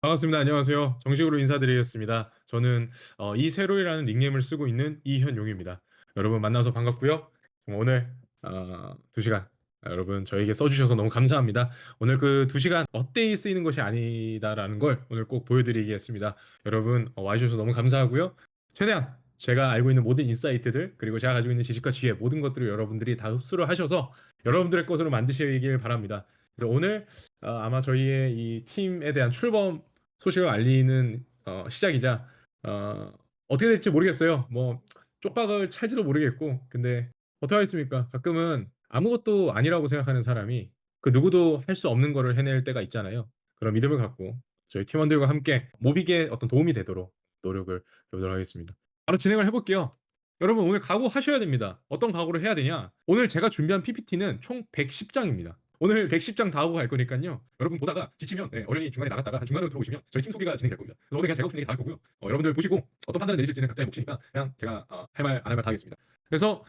반갑습니다. 안녕하세요. 정식으로 인사드리겠습니다. 저는 이세로이라는 닉네임을 쓰고 있는 이현용입니다. 여러분 만나서 반갑고요. 오늘 2시간 여러분 저에게 써 주셔서 너무 감사합니다. 오늘 그 2시간 엇되이 쓰이는 것이 아니다라는 걸 오늘 꼭 보여드리겠습니다. 여러분 와 주셔서 너무 감사하고요. 최대한 제가 알고 있는 모든 인사이트들 그리고 제가 가지고 있는 지식과 지혜 모든 것들을 여러분들이 다 흡수를 하셔서 여러분들의 것으로 만드시길 바랍니다. 그래서 오늘 아마 저희의 이 팀에 대한 출범 소식을 알리는 시작이자 어떻게 될지 모르겠어요. 뭐 쪽박을 찰지도 모르겠고 근데 어떻게 하겠습니까? 가끔은 아무것도 아니라고 생각하는 사람이 그 누구도 할 수 없는 거를 해낼 때가 있잖아요. 그런 믿음을 갖고 저희 팀원들과 함께 모빅에 어떤 도움이 되도록 노력을 해 보도록 하겠습니다. 바로 진행을 해 볼게요. 여러분 오늘 각오하셔야 됩니다. 어떤 각오를 해야 되냐? 오늘 제가 준비한 PPT는 총 110 장입니다. 오늘 110장 다 하고 갈 거니깐요. 여러분 보다가 지치면 어련히 중간에 나갔다가 한 중간으로 들어오시면 저희 팀 소개가 진행될 겁니다. 그래서 오늘 그냥 제가 오픈 얘기 다 할 거고요. 여러분들 보시고 어떤 판단을 내리실지는 각자의 몫이니까 그냥 제가 할 말 안 할 말 다 하겠습니다. 그래서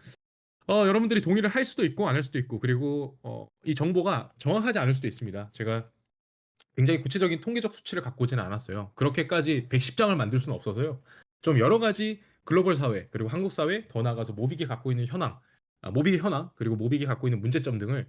여러분들이 동의를 할 수도 있고 안 할 수도 있고 그리고 이 정보가 정확하지 않을 수도 있습니다. 제가 굉장히 구체적인 통계적 수치를 갖고 오지는 않았어요. 그렇게까지 110 장을 만들 수는 없어서요. 좀 여러 가지 글로벌 사회 그리고 한국 사회 더 나아가서 모빅이 갖고 있는 현황, 모빅의 현황 그리고 모빅이 갖고 있는 문제점 등을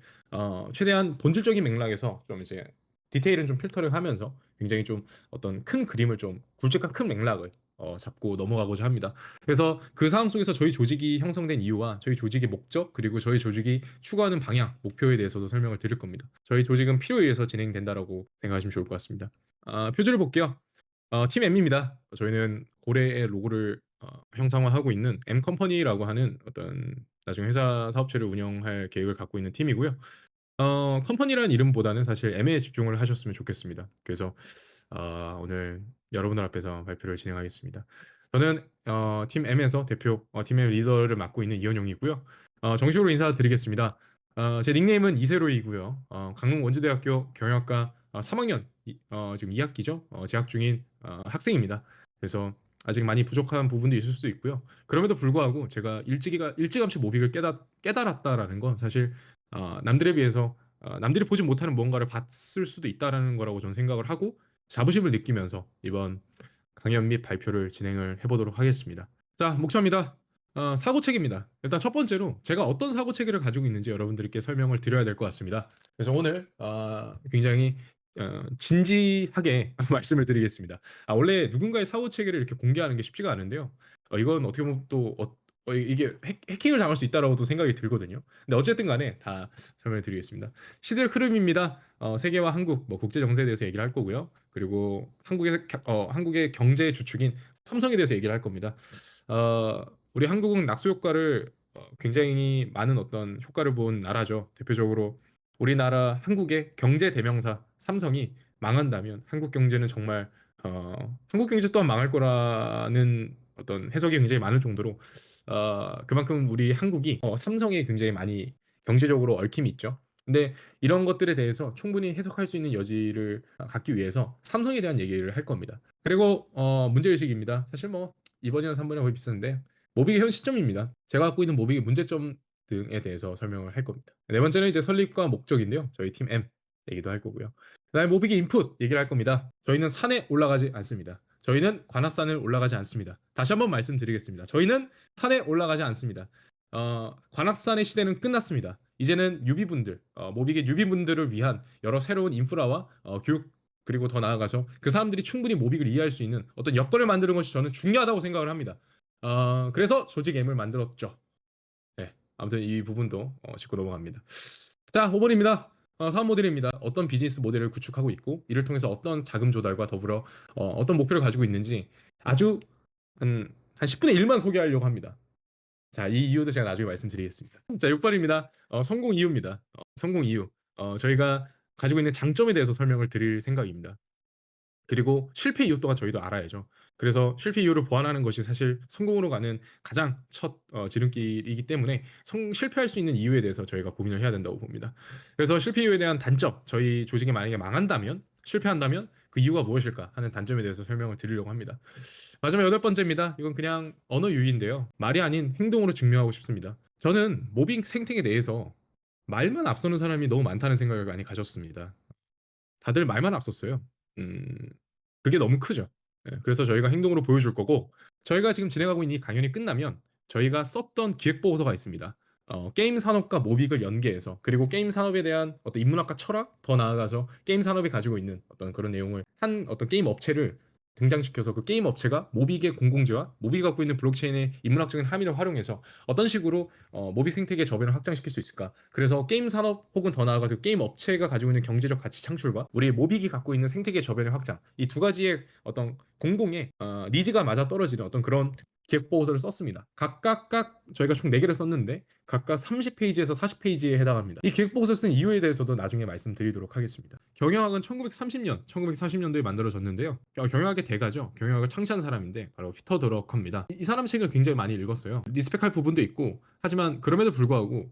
최대한 본질적인 맥락에서 좀 이제 디테일은 좀 필터를 하면서 굉장히 좀 어떤 큰 그림을 좀 굵직한 큰 맥락을 잡고 넘어가고자 합니다. 그래서 그 상황 속에서 저희 조직이 형성된 이유와 저희 조직의 목적 그리고 저희 조직이 추구하는 방향, 목표에 대해서도 설명을 드릴 겁니다. 저희 조직은 필요에 의해서 진행된다라고 생각하시면 좋을 것 같습니다. 표지를 볼게요. 팀 M입니다. 저희는 고래의 로고를 형상화하고 있는 M 컴퍼니라고 하는 어떤 나중에 회사 사업체를 운영할 계획을 갖고 있는 팀이고요. 컴퍼니라는 이름보다는 사실 M에 집중을 하셨으면 좋겠습니다. 그래서 오늘 여러분들 앞에서 발표를 진행하겠습니다. 저는 팀 M에서 대표 팀의 리더를 맡고 있는 이현용이고요. 정식으로 인사드리겠습니다. 제 닉네임은 이세로이고요. 강릉 원주대학교 경영학과 3학년 지금 2학기죠. 재학 중인 학생입니다. 그래서 아직 많이 부족한 부분도 있을 수도 있고요. 그럼에도 불구하고 제가 일찌감치 모빅을 깨달았다라는 건 사실 남들에 비해서 남들이 보지 못하는 무언가를 봤을 수도 있다라는 거라고 저는 생각을 하고 자부심을 느끼면서 이번 강연 및 발표를 진행을 해 보도록 하겠습니다. 자, 목차입니다. 사고 체계입니다. 일단 첫 번째로 제가 어떤 사고 체계를 가지고 있는지 여러분들께 설명을 드려야 될 것 같습니다. 그래서 오늘 굉장히 진지하게 말씀을 드리겠습니다. 원래 누군가의 사고 체계를 이렇게 공개하는 게 쉽지가 않은데요. 이건 어떻게 보면 또 이게 해킹을 당할 수 있다라고도 생각이 들거든요. 근데 어쨌든 간에 다 설명을 드리겠습니다. 시대의 흐름입니다. 세계와 한국, 뭐 국제 정세에 대해서 얘기를 할 거고요. 그리고 한국의 경제 주축인 삼성에 대해서 얘기를 할 겁니다. 우리 한국은 낙수 효과를 굉장히 많은 어떤 효과를 본 나라죠. 대표적으로 우리나라 한국의 경제 대명사 삼성이 망한다면 한국 경제는 정말 한국 경제 또한 망할 거라는 어떤 해석이 굉장히 많을 정도로 그만큼 우리 한국이 삼성에 굉장히 많이 경제적으로 얽힘이 있죠. 근데 이런 것들에 대해서 충분히 해석할 수 있는 여지를 갖기 위해서 삼성에 대한 얘기를 할 겁니다. 그리고 문제의식입니다. 사실 뭐 2번이나 3번이나 거의 비슷한데 모빅의 현 시점입니다. 제가 갖고 있는 모빅의 문제점 등에 대해서 설명을 할 겁니다. 네 번째는 이제 설립과 목적인데요. 저희 팀 M 얘기도 할 거고요. 그다음에 모빅의 인풋 얘기를 할 겁니다. 저희는 산에 올라가지 않습니다. 저희는 관악산을 올라가지 않습니다. 다시 한번 말씀드리겠습니다. 저희는 산에 올라가지 않습니다. 관악산의 시대는 끝났습니다. 이제는 유비분들, 모빅의 유비분들을 위한 여러 새로운 인프라와 교육 그리고 더 나아가서 그 사람들이 충분히 모빅을 이해할 수 있는 어떤 여건을 만드는 것이 저는 중요하다고 생각을 합니다. 그래서 조직 M을 만들었죠. 네, 아무튼 이 부분도 짚고 넘어갑니다. 자, 5번입니다. 사업 모델입니다. 어떤 비즈니스 모델을 구축하고 있고 이를 통해서 어떤 자금 조달과 더불어 어떤 목표를 가지고 있는지 아주 한 10분의 1만 소개하려고 합니다. 자, 이 이유도 제가 나중에 말씀드리겠습니다. 자, 6번입니다. 성공 이유입니다. 성공 이유. 저희가 가지고 있는 장점에 대해서 설명을 드릴 생각입니다. 그리고 실패 이유 또한 저희도 알아야죠. 그래서 실패 이유를 보완하는 것이 사실 성공으로 가는 가장 첫 지름길이기 때문에 실패할 수 있는 이유에 대해서 저희가 고민을 해야 된다고 봅니다. 그래서 실패 이유에 대한 단점, 저희 조직이 만약에 망한다면, 실패한다면 그 이유가 무엇일까 하는 단점에 대해서 설명을 드리려고 합니다. 마지막 여덟 번째입니다. 이건 그냥 언어 유희인데요. 말이 아닌 행동으로 증명하고 싶습니다. 저는 모빙 생태계 내에서 말만 앞서는 사람이 너무 많다는 생각을 많이 가졌습니다. 다들 말만 앞섰어요. 음, 그게 너무 크죠. 예. 그래서 저희가 행동으로 보여줄 거고 저희가 지금 진행하고 있는 이 강연이 끝나면 저희가 썼던 기획 보고서가 있습니다. 게임 산업과 모빅을 연계해서 그리고 게임 산업에 대한 어떤 인문학과 철학 더 나아가서 게임 산업이 가지고 있는 어떤 그런 내용을 한 어떤 게임 업체를 등장시켜서 그 게임 업체가 모빅의 공공재와 모빅이 갖고 있는 블록체인의 인문학적인 함의를 활용해서 어떤 식으로 모빅 생태계 저변을 확장시킬 수 있을까? 그래서 게임 산업 혹은 더 나아가서 게임 업체가 가지고 있는 경제적 가치 창출과 우리 모빅이 갖고 있는 생태계 저변의 확장 이 두 가지의 어떤 공공의 니즈가 맞아 떨어지는 어떤 그런 기획 보고서를 썼습니다. 각각 저희가 총 4개를 썼는데 각각 30페이지에서 40페이지에 해당합니다. 이 기획 보고서 쓴 이유에 대해서도 나중에 말씀드리도록 하겠습니다. 경영학은 1930년, 1940년도에 만들어졌는데요. 경영학의 대가죠. 경영학을 창시한 사람인데 바로 피터 드러커입니다. 이 사람 책을 굉장히 많이 읽었어요. 리스펙할 부분도 있고 하지만 그럼에도 불구하고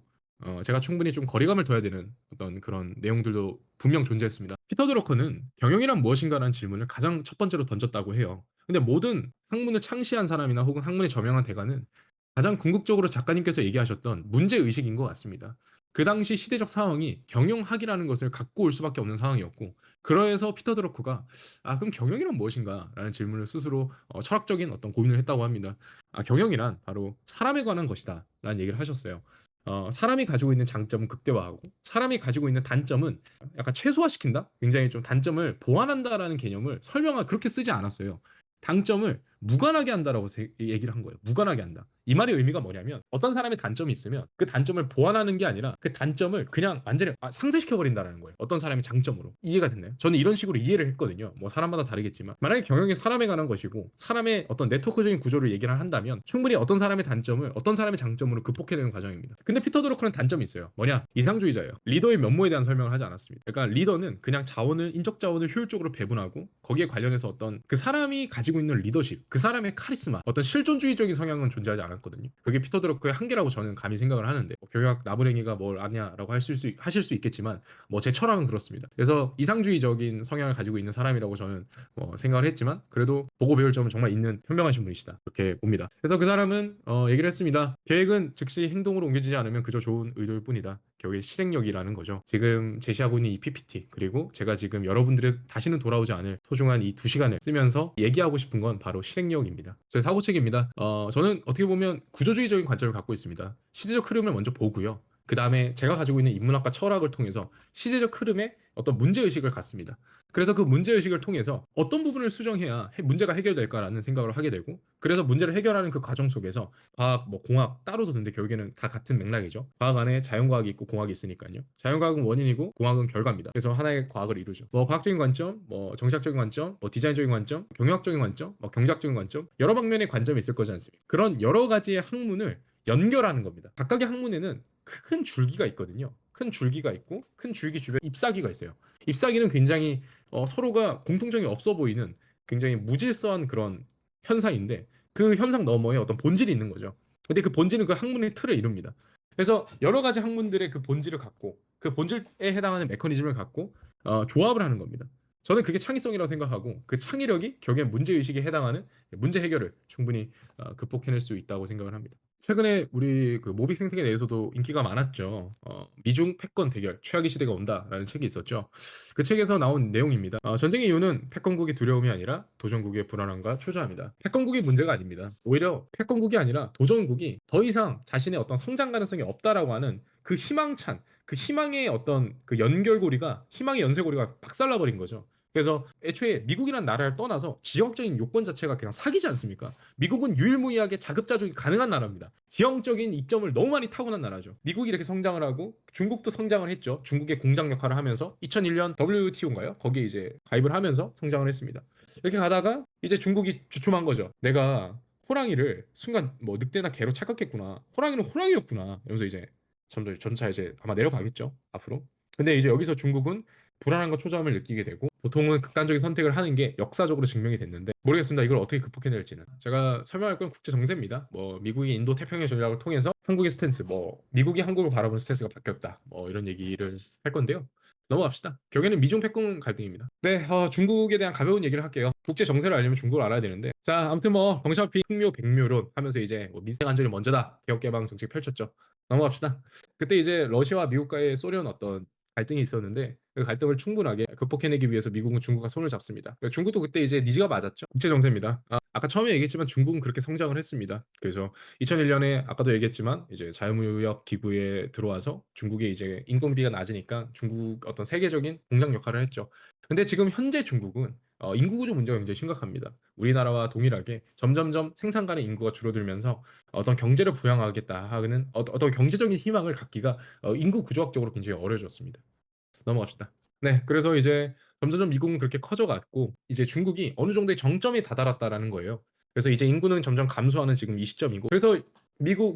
제가 충분히 좀 거리감을 둬야 되는 어떤 그런 내용들도 분명 존재했습니다. 피터 드러커는 경영이란 무엇인가라는 질문을 가장 첫 번째로 던졌다고 해요. 근데 모든 학문을 창시한 사람이나 혹은 학문에 저명한 대가는 가장 궁극적으로 작가님께서 얘기하셨던 문제의식인 것 같습니다. 그 당시 시대적 상황이 경영학이라는 것을 갖고 올 수밖에 없는 상황이었고 그래서 피터 드러커가 그럼 경영이란 무엇인가? 라는 질문을 스스로 철학적인 어떤 고민을 했다고 합니다. 경영이란 바로 사람에 관한 것이다 라는 얘기를 하셨어요. 사람이 가지고 있는 장점은 극대화하고 사람이 가지고 있는 단점은 약간 최소화시킨다? 굉장히 좀 단점을 보완한다라는 개념을 그렇게 쓰지 않았어요. 장점을 무관하게 한다라고 얘기를 한 거예요. 무관하게 한다. 이 말의 의미가 뭐냐면 어떤 사람의 단점이 있으면 그 단점을 보완하는 게 아니라 그 단점을 그냥 완전히 상쇄시켜 버린다는 거예요. 어떤 사람의 장점으로. 이해가 됐나요? 저는 이런 식으로 이해를 했거든요. 뭐 사람마다 다르겠지만 만약에 경영이 사람에 관한 것이고 사람의 어떤 네트워크적인 구조를 얘기를 한다면 충분히 어떤 사람의 단점을 어떤 사람의 장점으로 극복해내는 과정입니다. 근데 피터 드러커는 단점이 있어요. 뭐냐? 이상주의자예요. 리더의 면모에 대한 설명을 하지 않았습니다. 그러니까 리더는 그냥 인적 자원을 효율적으로 배분하고 거기에 관련해서 어떤 그 사람이 가지고 있는 리더십, 그 사람의 카리스마, 어떤 실존주의적인 성향은 존재하지 않았거든요. 그게 피터 드러커의 한계라고 저는 감히 생각을 하는데 경영학 나부랭이가 뭘 아냐라고 하실 수 있겠지만 제 철학은 그렇습니다. 그래서 이상주의적인 성향을 가지고 있는 사람이라고 저는 생각을 했지만 그래도 보고 배울 점은 정말 있는 현명하신 분이시다 이렇게 봅니다. 그래서 그 사람은 얘기를 했습니다. 계획은 즉시 행동으로 옮겨지지 않으면 그저 좋은 의도일 뿐이다. 결국에 실행력이라는 거죠. 지금 제시하고 있는 이 PPT 그리고 제가 지금 여러분들의 다시는 돌아오지 않을 소중한 이 2시간을 쓰면서 얘기하고 싶은 건 바로 실행력입니다. 저의 사고책입니다. 저는 어떻게 보면 구조주의적인 관점을 갖고 있습니다. 시대적 흐름을 먼저 보고요. 그 다음에 제가 가지고 있는 인문학과 철학을 통해서 시대적 흐름에 어떤 문제의식을 갖습니다. 그래서 그 문제의식을 통해서 어떤 부분을 수정해야 문제가 해결될까라는 생각을 하게 되고 그래서 문제를 해결하는 그 과정 속에서 과학, 공학 따로 두는데 결국에는 다 같은 맥락이죠. 과학 안에 자연과학이 있고 공학이 있으니까요. 자연과학은 원인이고 공학은 결과입니다. 그래서 하나의 과학을 이루죠. 과학적인 관점, 정치학적인 관점, 디자인적인 관점, 경영학적인 관점, 경제학적인 관점 여러 방면의 관점이 있을 거지 않습니까? 그런 여러 가지의 학문을 연결하는 겁니다. 각각의 학문에는 큰 줄기가 있거든요. 큰 줄기가 있고 큰 줄기 주변에 잎사귀가 있어요. 잎사귀는 굉장히 서로가 공통점이 없어 보이는 굉장히 무질서한 그런 현상인데 그 현상 너머에 어떤 본질이 있는 거죠. 근데 그 본질은 그 학문의 틀을 이룹니다. 그래서 여러 가지 학문들의 그 본질을 갖고 그 본질에 해당하는 메커니즘을 갖고 조합을 하는 겁니다. 저는 그게 창의성이라고 생각하고 그 창의력이 결국엔 문제의식에 해당하는 문제 해결을 충분히 극복해낼 수 있다고 생각을 합니다. 최근에 우리 그 모빅 생태계 내에서도 인기가 많았죠. 미중 패권 대결, 최악의 시대가 온다라는 책이 있었죠. 그 책에서 나온 내용입니다. 전쟁의 이유는 패권국의 두려움이 아니라 도전국의 불안함과 초조함이다. 패권국이 문제가 아닙니다. 오히려 패권국이 아니라 도전국이 더 이상 자신의 어떤 성장 가능성이 없다라고 하는 그 희망찬, 그 희망의 어떤 그 연결고리가, 희망의 연쇄고리가 박살나버린 거죠. 그래서 애초에 미국이란 나라를 떠나서 지역적인 요건 자체가 그냥 사기지 않습니까? 미국은 유일무이하게 자급자족이 가능한 나라입니다. 지형적인 이점을 너무 많이 타고난 나라죠. 미국이 이렇게 성장을 하고 중국도 성장을 했죠. 중국의 공장 역할을 하면서 2001년 WTO인가요? 거기에 이제 가입을 하면서 성장을 했습니다. 이렇게 가다가 이제 중국이 주춤한 거죠. 내가 호랑이를 순간 늑대나 개로 착각했구나. 호랑이는 호랑이였구나. 이러면서 이제 점차 이제 아마 내려가겠죠. 앞으로. 근데 이제 여기서 중국은 불안함과 초조함을 느끼게 되고 보통은 극단적인 선택을 하는 게 역사적으로 증명이 됐는데 모르겠습니다. 이걸 어떻게 극복해낼지는. 제가 설명할 건 국제 정세입니다. 미국이 인도 태평양 전략을 통해서 한국의 스탠스, 미국이 한국을 바라보는 스탠스가 바뀌었다. 이런 얘기를 할 건데요. 넘어갑시다. 결국에는 미중 패권 갈등입니다. 네, 중국에 대한 가벼운 얘기를 할게요. 국제 정세를 알려면 중국을 알아야 되는데, 자, 아무튼 덩샤오핑 흥묘 백묘론 하면서 이제 민생 안전이 먼저다 개혁 개방 정책 펼쳤죠. 넘어갑시다. 그때 이제 러시아와 미국과의 소련 어떤 갈등이 있었는데 그 갈등을 충분하게 극복해내기 위해서 미국은 중국과 손을 잡습니다. 중국도 그때 이제 니즈가 맞았죠. 국제 정세입니다. 아까 처음에 얘기했지만 중국은 그렇게 성장을 했습니다. 그래서 2001년에 아까도 얘기했지만 이제 자유무역 기구에 들어와서 중국의 이제 인건비가 낮으니까 중국 어떤 세계적인 공장 역할을 했죠. 근데 지금 현재 중국은 인구 구조 문제가 굉장히 심각합니다. 우리나라와 동일하게 점점점 생산관의 인구가 줄어들면서 어떤 경제를 부양하겠다 하는 어떤 경제적인 희망을 갖기가 인구 구조학적으로 굉장히 어려워졌습니다. 넘어갑시다. 네. 그래서 이제 점점점 미국은 그렇게 커져갔고 이제 중국이 어느 정도의 정점에 다다랐다라는 거예요. 그래서 이제 인구는 점점 감소하는 지금 이 시점이고 그래서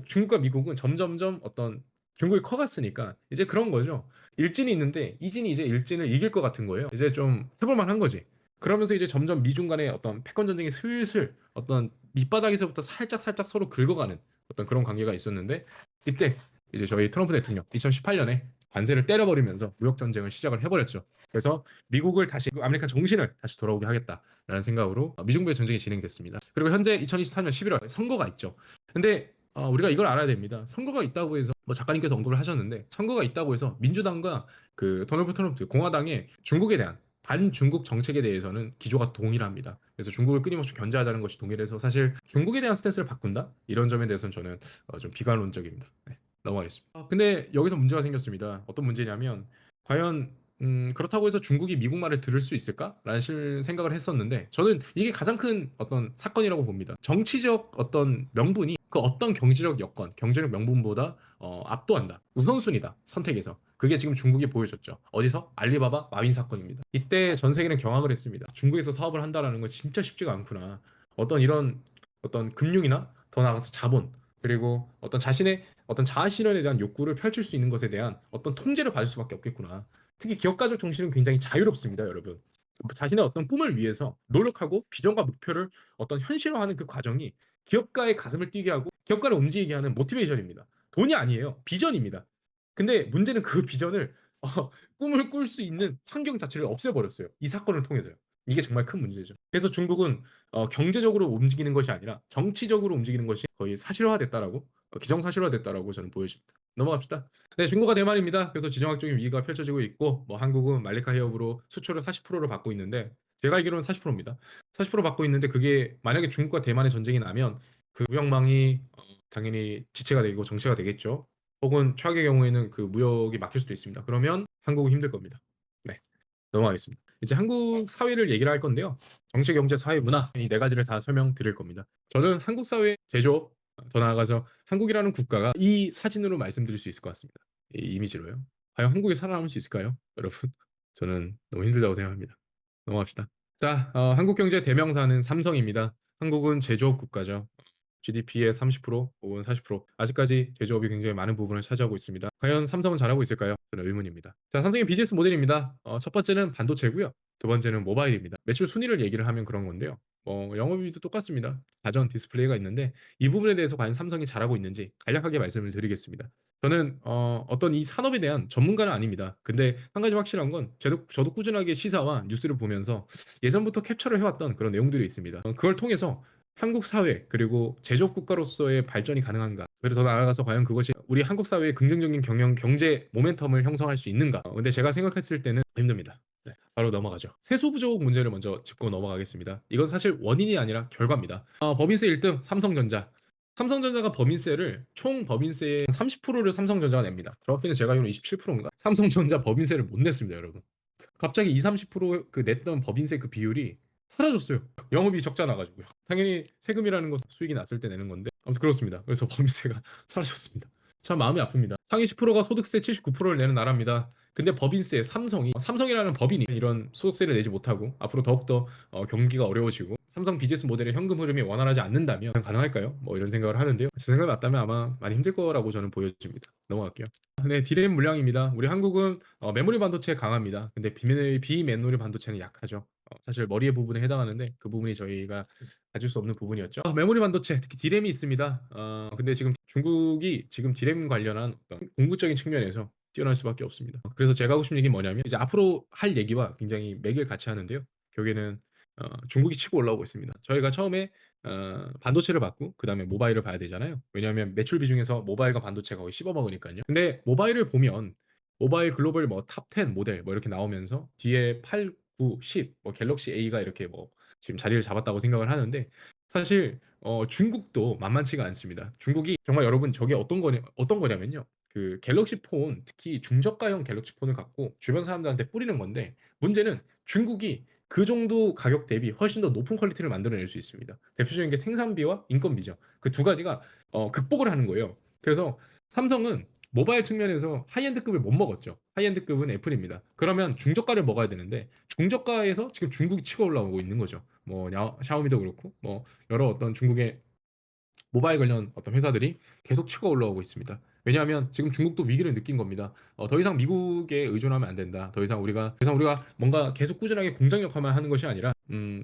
중국과 미국은 점점점 어떤 중국이 커갔으니까 이제 그런 거죠. 일진이 있는데 이진이 이제 일진을 이길 것 같은 거예요. 이제 좀 해볼 만한 거지. 그러면서 이제 점점 미중 간의 어떤 패권 전쟁이 슬슬 어떤 밑바닥에서부터 살짝살짝 서로 긁어가는 어떤 그런 관계가 있었는데 이때 이제 저희 트럼프 대통령 2018년에 관세를 때려버리면서 무역 전쟁을 시작을 해버렸죠. 그래서 미국을 다시 아메리칸 정신을 다시 돌아오게 하겠다라는 생각으로 미중부의 전쟁이 진행됐습니다. 그리고 현재 2024년 11월 선거가 있죠. 근데 우리가 이걸 알아야 됩니다. 선거가 있다고 해서 뭐 작가님께서 언급을 하셨는데 선거가 있다고 해서 민주당과 그 도널드 트럼프 공화당의 중국에 대한 반중국 정책에 대해서는 기조가 동일합니다. 그래서 중국을 끊임없이 견제하자는 것이 동일해서 사실 중국에 대한 스탠스를 바꾼다? 이런 점에 대해서는 저는 좀 비관론적입니다. 네. 넘어가겠습니다. 근데 여기서 문제가 생겼습니다. 어떤 문제냐면 과연 그렇다고 해서 중국이 미국 말을 들을 수 있을까? 라는 생각을 했었는데 저는 이게 가장 큰 어떤 사건이라고 봅니다. 정치적 어떤 명분이 그 어떤 경제적 여건, 경제적 명분보다 압도한다. 우선순위다. 선택에서. 그게 지금 중국이 보여줬죠. 어디서? 알리바바 마윈 사건입니다. 이때 전 세계는 경악을 했습니다. 중국에서 사업을 한다라는 건 진짜 쉽지가 않구나. 어떤 이런 어떤 금융이나 더 나아가서 자본 그리고 어떤 자신의 어떤 자아 실현에 대한 욕구를 펼칠 수 있는 것에 대한 어떤 통제를 받을 수밖에 없겠구나. 특히 기업가적 정신은 굉장히 자유롭습니다, 여러분. 자신의 어떤 꿈을 위해서 노력하고 비전과 목표를 어떤 현실화하는 그 과정이 기업가의 가슴을 뛰게 하고 기업가를 움직이게 하는 모티베이션입니다. 돈이 아니에요. 비전입니다. 근데 문제는 그 비전을 꿈을 꿀 수 있는 환경 자체를 없애버렸어요. 이 사건을 통해서요. 이게 정말 큰 문제죠. 그래서 중국은 경제적으로 움직이는 것이 아니라 정치적으로 움직이는 것이 거의 사실화됐다라고 기정사실화됐다라고 저는 보여집니다. 넘어갑시다. 네, 중국과 대만입니다. 그래서 지정학적인 위기가 펼쳐지고 있고 뭐 한국은 말레카 해협으로 수출을 40%를 받고 있는데 제가 알기로는 40%입니다. 40% 받고 있는데 그게 만약에 중국과 대만의 전쟁이 나면 그 무역망이 당연히 지체가 되고 정체가 되겠죠. 혹은 최악의 경우에는 그 무역이 막힐 수도 있습니다. 그러면 한국은 힘들 겁니다. 네, 넘어가겠습니다. 이제 한국 사회를 얘기를 할 건데요. 정치, 경제, 사회, 문화 이 네 가지를 다 설명드릴 겁니다. 저는 한국 사회 제조업 더 나아가서 한국이라는 국가가 이 사진으로 말씀드릴 수 있을 것 같습니다. 이 이미지로요. 과연 한국이 살아남을 수 있을까요, 여러분? 저는 너무 힘들다고 생각합니다. 넘어갑시다. 자, 한국 경제 대명사는 삼성입니다. 한국은 제조업 국가죠. GDP의 30% 혹은 40% 아직까지 제조업이 굉장히 많은 부분을 차지하고 있습니다. 과연 삼성은 잘하고 있을까요? 저는 의문입니다. 자, 삼성의 비즈니스 모델입니다. 첫 번째는 반도체고요. 두 번째는 모바일입니다. 매출 순위를 얘기를 하면 그런 건데요. 영업이익도 똑같습니다. 자전 디스플레이가 있는데 이 부분에 대해서 과연 삼성이 잘하고 있는지 간략하게 말씀을 드리겠습니다. 저는 어떤 이 산업에 대한 전문가는 아닙니다. 근데 한 가지 확실한 건 저도 꾸준하게 시사와 뉴스를 보면서 예전부터 캡처를 해왔던 그런 내용들이 있습니다. 그걸 통해서 한국 사회 그리고 제조업 국가로서의 발전이 가능한가? 그리고 더 나아가서 과연 그것이 우리 한국 사회의 긍정적인 경제 모멘텀을 형성할 수 있는가? 근데 제가 생각했을 때는 힘듭니다. 네, 바로 넘어가죠. 세수 부족 문제를 먼저 짚고 넘어가겠습니다. 이건 사실 원인이 아니라 결과입니다. 법인세 1등 삼성전자. 삼성전자가 법인세를 총 법인세의 30%를 삼성전자가 냅니다. 정확히는 제가 알기로는 27%인가? 삼성전자 법인세를 못 냈습니다, 여러분. 갑자기 2, 30%그 냈던 법인세 그 비율이 사라졌어요. 영업이 적자 나가지고요. 당연히 세금이라는 것은 수익이 났을 때 내는 건데 아무튼 그렇습니다. 그래서 법인세가 사라졌습니다. 참 마음이 아픕니다. 상위 10%가 소득세 79%를 내는 나라입니다. 근데 법인세 삼성이라는 법인이 이런 소득세를 내지 못하고 앞으로 더욱더 경기가 어려워지고 삼성 비즈니스 모델의 현금 흐름이 원활하지 않는다면 가능할까요? 뭐 이런 생각을 하는데요. 제 생각이 맞다면 아마 많이 힘들 거라고 저는 보여집니다. 넘어갈게요. 네, 디램 물량입니다. 우리 한국은 메모리 반도체 강합니다. 근데 비메모리 반도체는 약하죠. 사실 머리의 부분에 해당하는데 그 부분이 저희가 가질 수 없는 부분이었죠. 메모리 반도체 특히 디램이 있습니다. 근데 지금 중국이 지금 디램 관련한 어떤 공구적인 측면에서 뛰어날 수밖에 없습니다. 그래서 제가 하고 싶은 얘기는 뭐냐면 이제 앞으로 할 얘기와 굉장히 맥을 같이 하는데요. 결국에는 중국이 치고 올라오고 있습니다. 저희가 처음에 반도체를 받고 그다음에 모바일을 봐야 되잖아요. 왜냐하면 매출 비중에서 모바일과 반도체가 거의 씹어먹으니까요. 근데 모바일을 보면 모바일 글로벌 뭐 탑 10 모델 뭐 이렇게 나오면서 뒤에 8, 9, 10 뭐 갤럭시 A가 이렇게 뭐 지금 자리를 잡았다고 생각을 하는데, 사실 중국도 만만치가 않습니다. 중국이 정말 여러분 저게 어떤 거냐면요. 그 갤럭시 폰, 특히 중저가형 갤럭시 폰을 갖고 주변 사람들한테 뿌리는 건데, 문제는 중국이 그 정도 가격 대비 훨씬 더 높은 퀄리티를 만들어낼 수 있습니다. 대표적인 게 생산비와 인건비죠. 그 두 가지가 극복을 하는 거예요. 그래서 삼성은 모바일 측면에서 하이엔드급을 못 먹었죠. 하이엔드급은 애플입니다. 그러면 중저가를 먹어야 되는데 중저가에서 지금 중국이 치고 올라오고 있는 거죠. 뭐 샤오미도 그렇고 뭐 여러 어떤 중국의 모바일 관련 어떤 회사들이 계속 치고 올라오고 있습니다. 왜냐하면 지금 중국도 위기를 느낀 겁니다. 더 이상 미국에 의존하면 안 된다. 더 이상 우리가 뭔가 계속 꾸준하게 공장 역할만 하는 것이 아니라,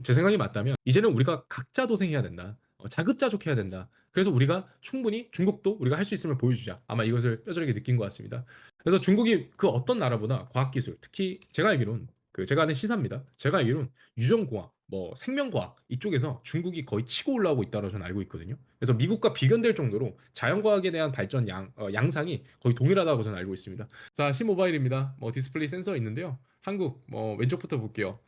제 생각이 맞다면 이제는 우리가 각자 도생해야 된다. 자급자족해야 된다. 그래서 우리가 충분히 중국도 우리가 할 수 있음을 보여주자. 아마 이것을 뼈저리게 느낀 것 같습니다. 그래서 중국이 그 어떤 나라보다 과학기술, 특히 제가 알기로는 제가 아는 시사입니다. 제가 알기로는 유전공학, 뭐 생명과학 이쪽에서 중국이 거의 치고 올라오고 있다고 저는 알고 있거든요. 그래서 미국과 비견될 정도로 자연과학에 대한 발전 양상이 거의 동일하다고 저는 알고 있습니다. 자, C모바일입니다. 뭐 디스플레이 센서 있는데요. 한국 뭐 왼쪽부터 볼게요.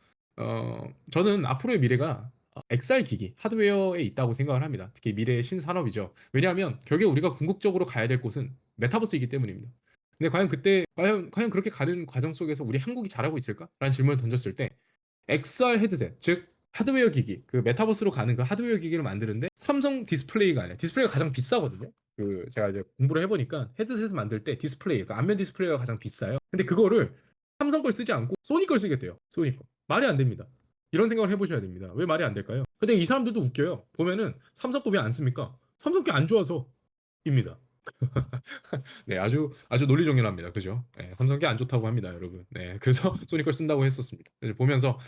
저는 앞으로의 미래가 XR 기기, 하드웨어에 있다고 생각을 합니다. 특히 미래의 신산업이죠. 왜냐하면 결국에 우리가 궁극적으로 가야 될 곳은 메타버스이기 때문입니다. 근데 과연 그렇게 가는 과정 속에서 우리 한국이 잘하고 있을까? 라는 질문을 던졌을 때 XR 헤드셋, 즉 하드웨어 기기, 그 메타버스로 가는 그 하드웨어 기기를 만드는데 삼성 디스플레이가 아니라 디스플레이가 가장 비싸거든요. 제가 이제 공부를 해보니까 헤드셋을 만들 때 디스플레이, 그 안면 디스플레이가 가장 비싸요. 근데 그거를 삼성 걸 쓰지 않고 소니 걸 쓰겠대요. 소니 거. 말이 안 됩니다. 이런 생각을 해보셔야 됩니다. 왜 말이 안 될까요? 근데 이 사람들도 웃겨요. 보면은 삼성 거 왜 안 씁니까? 삼성 게 안 좋아서입니다. 네, 아주 논리정연합니다. 그죠? 네, 삼성 게 안 좋다고 합니다, 여러분. 네, 그래서 소니 걸 쓴다고 했었습니다. 보면서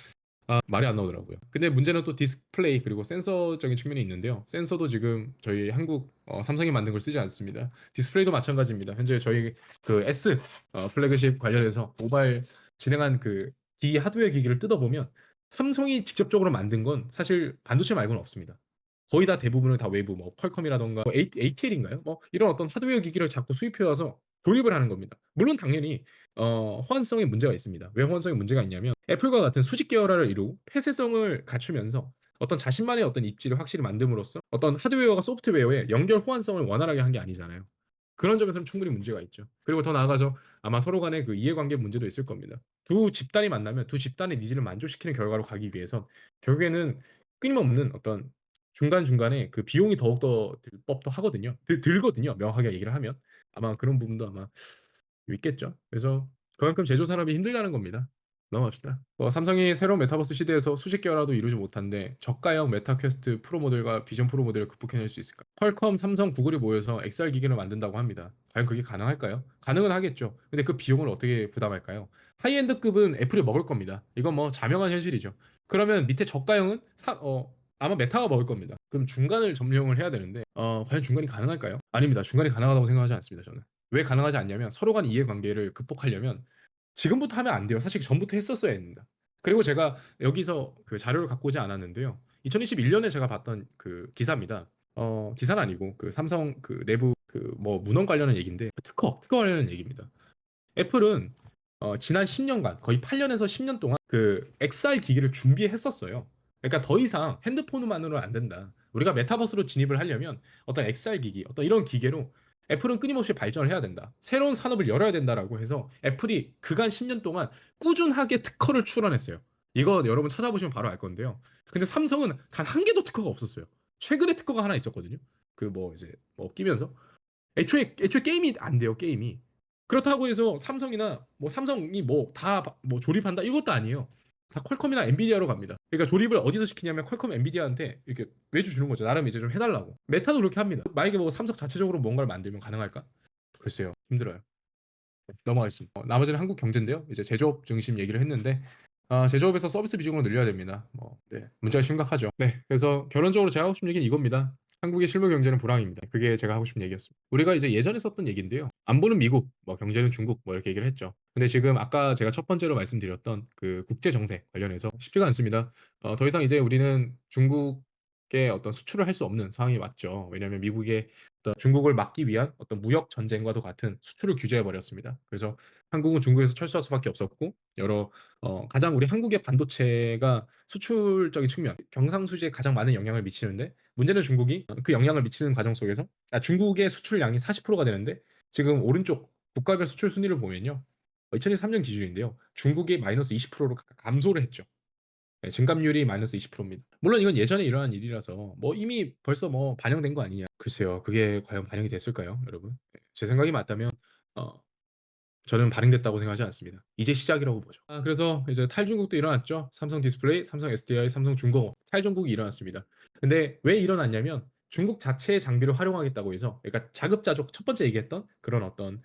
말이 안 나오더라고요. 근데 문제는 또 디스플레이 그리고 센서적인 측면이 있는데요. 센서도 지금 저희 한국 삼성이 만든 걸 쓰지 않습니다. 디스플레이도 마찬가지입니다. 현재 저희 그 S 플래그십 관련해서 모바일 진행한 그 기기 하드웨어 기기를 뜯어보면 삼성이 직접적으로 만든 건 사실 반도체 말고는 없습니다. 거의 다 대부분은 다 외부 뭐 퀄컴이라던가 뭐 ATL인가요? 뭐 이런 어떤 하드웨어 기기를 자꾸 수입해 와서 조립을 하는 겁니다. 물론 당연히 호환성에 문제가 있습니다. 왜 호환성에 문제가 있냐면 애플과 같은 수직 계열화를 이루고 폐쇄성을 갖추면서 어떤 자신만의 어떤 입지를 확실히 만듦으로써 어떤 하드웨어가 소프트웨어의 연결 호환성을 원활하게 한 게 아니잖아요. 그런 점에서는 충분히 문제가 있죠. 그리고 더 나아가서 아마 서로 간의 그 이해관계 문제도 있을 겁니다. 두 집단이 만나면 두 집단의 니즈를 만족시키는 결과로 가기 위해선 결국에는 끊임없는 어떤 중간중간에 그 비용이 더욱더 들 법도 하거든요. 들거든요, 명확하게 얘기를 하면. 아마 그런 부분도 아마 있겠죠. 그래서 그만큼 제조 산업이 힘들다는 겁니다. 넘어갑시다. 삼성이 새로운 메타버스 시대에서 수직 계열화도 이루지 못한데 저가형 메타 퀘스트 프로 모델과 비전 프로 모델을 극복해낼 수 있을까? 퀄컴, 삼성, 구글이 모여서 XR 기기를 만든다고 합니다. 과연 그게 가능할까요? 가능은 하겠죠. 근데 그 비용을 어떻게 부담할까요? 하이엔드급은 애플이 먹을 겁니다. 이건 뭐 자명한 현실이죠. 그러면 밑에 저가형은 아마 메타가 먹을 겁니다. 그럼 중간을 점령을 해야 되는데 과연 중간이 가능할까요? 아닙니다. 중간이 가능하다고 생각하지 않습니다. 저는. 왜 가능하지 않냐면 서로 간 이해관계를 극복하려면 지금부터 하면 안 돼요. 사실 전부터 했었어야 했습니다. 그리고 제가 여기서 그 자료를 갖고 오지 않았는데요. 2021년에 제가 봤던 그 기사입니다. 기사는 아니고 그 삼성 그 내부 그 뭐 문헌 관련한 얘기인데 특허 관련한 얘기입니다. 애플은 지난 10년간 거의 8년에서 10년 동안 그 XR 기기를 준비했었어요. 그러니까 더 이상 핸드폰만으로는 안 된다. 우리가 메타버스로 진입을 하려면 어떤 XR 기기, 어떤 이런 기계로 애플은 끊임없이 발전을 해야 된다. 새로운 산업을 열어야 된다라고 해서 애플이 그간 10년 동안 꾸준하게 특허를 출원했어요. 이거 여러분 찾아보시면 바로 알 건데요. 근데 삼성은 단 한 개도 특허가 없었어요. 최근에 특허가 하나 있었거든요. 그 뭐 이제 뭐 끼면서 애초에 게임이 안 돼요, 게임이. 그렇다고 해서 삼성이나 뭐 삼성이 뭐 다 뭐 조립한다 이것도 아니에요. 다 퀄컴이나 엔비디아로 갑니다. 그러니까 조립을 어디서 시키냐면 퀄컴 엔비디아한테 이렇게 외주 주는 거죠. 나름 이제 좀 해달라고. 메타도 그렇게 합니다. 만약에 뭐 삼성 자체적으로 뭔가를 만들면 가능할까? 글쎄요, 힘들어요. 넘어가겠습니다. 나머지는 한국 경제인데요. 이제 제조업 중심 얘기를 했는데 제조업에서 서비스 비중을 늘려야 됩니다. 네, 문제가 심각하죠. 네, 그래서 결론적으로 제가 하고 싶은 얘기는 이겁니다. 한국의 실물 경제는 불황입니다. 그게 제가 하고 싶은 얘기였습니다. 우리가 이제 예전에 썼던 얘기인데요. 안보는 미국, 뭐 경제는 중국, 뭐 이렇게 얘기를 했죠. 근데 지금 아까 제가 첫 번째로 말씀드렸던 그 국제 정세 관련해서 쉽지가 않습니다. 더 이상 이제 우리는 중국에 어떤 수출을 할 수 없는 상황이 왔죠. 왜냐하면 미국의 어떤 중국을 막기 위한 어떤 무역 전쟁과도 같은 수출을 규제해 버렸습니다. 그래서 한국은 중국에서 철수할 수밖에 없었고 여러 가장 우리 한국의 반도체가 수출적인 측면 경상수지에 가장 많은 영향을 미치는데 문제는 중국이 그 영향을 미치는 과정 속에서 중국의 수출량이 40%가 되는데 지금 오른쪽 국가별 수출 순위를 보면요. 2023년 기준인데요. 중국이 마이너스 20%로 감소를 했죠. 네, 증감률이 마이너스 20%입니다. 물론 이건 예전에 일어난 일이라서 뭐 이미 벌써 뭐 반영된 거 아니냐. 글쎄요. 그게 과연 반영이 됐을까요, 여러분? 네, 제 생각이 맞다면 어 저는 발행됐다고 생각하지 않습니다. 이제 시작이라고 보죠. 그래서 이제 탈중국도 일어났죠. 삼성 디스플레이, 삼성 SDI, 삼성중공업 탈중국이 일어났습니다. 근데 왜 일어났냐면 중국 자체의 장비를 활용하겠다고 해서 그러니까 자급자족 첫 번째 얘기했던 그런 어떤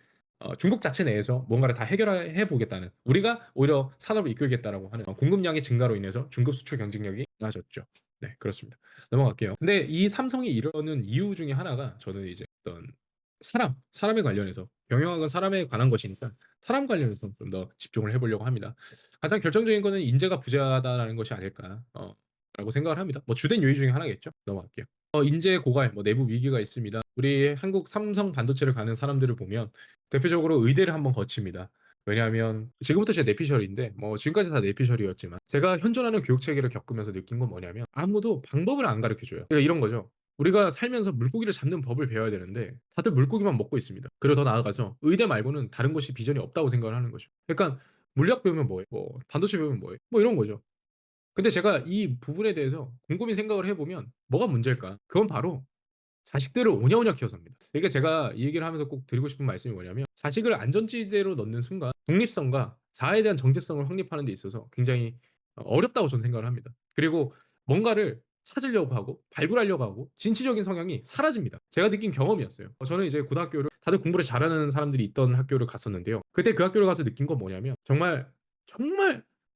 중국 자체 내에서 뭔가를 다 해결해 보겠다는 우리가 오히려 산업을 이끌겠다라고 하는 공급량의 증가로 인해서 중국 수출 경쟁력이 낮아졌죠. 네, 그렇습니다. 넘어갈게요. 근데 이 삼성이 이러는 이유 중에 하나가 저는 이제 어떤 사람에 관련해서 경영학은 사람에 관한 것이니까 사람 관련해서 좀 더 집중을 해 보려고 합니다. 가장 결정적인 거는 인재가 부재하다라는 것이 아닐까 라고 생각을 합니다. 뭐 주된 요인 중에 하나겠죠. 넘어갈게요. 인재 고갈, 뭐 내부 위기가 있습니다. 우리 한국 삼성 반도체를 가는 사람들을 보면 대표적으로 의대를 한번 거칩니다. 왜냐하면 지금부터 제 내피셜인데 뭐 지금까지 다 내피셜이었지만 제가 현존하는 교육 체계를 겪으면서 느낀 건 뭐냐면 아무도 방법을 안 가르쳐 줘요. 그러니까 이런 거죠. 우리가 살면서 물고기를 잡는 법을 배워야 되는데 다들 물고기만 먹고 있습니다. 그리고 더 나아가서 의대 말고는 다른 것이 비전이 없다고 생각을 하는 거죠. 그러니까 물리학 배우면 뭐해? 뭐 반도체 배우면 뭐해? 뭐 이런 거죠. 근데 제가 이 부분에 대해서 곰곰이 생각을 해 보면 뭐가 문제일까? 그건 바로 자식들을 오냐오냐 키워서 합니다. 그러니까 제가 이 얘기를 하면서 꼭 드리고 싶은 말씀이 뭐냐면 자식을 안전지대로 넣는 순간 독립성과 자아에 대한 정체성을 확립하는 데 있어서 굉장히 어렵다고 저는 생각을 합니다. 그리고 뭔가를 찾으려고 하고 발굴하려고 하고 진취적인 성향이 사라집니다. 제가 느낀 경험이었어요. 저는 이제 고등학교를 다들 공부를 잘하는 사람들이 있던 학교를 갔었는데요. 그때 그 학교를 가서 느낀 건 뭐냐면 정말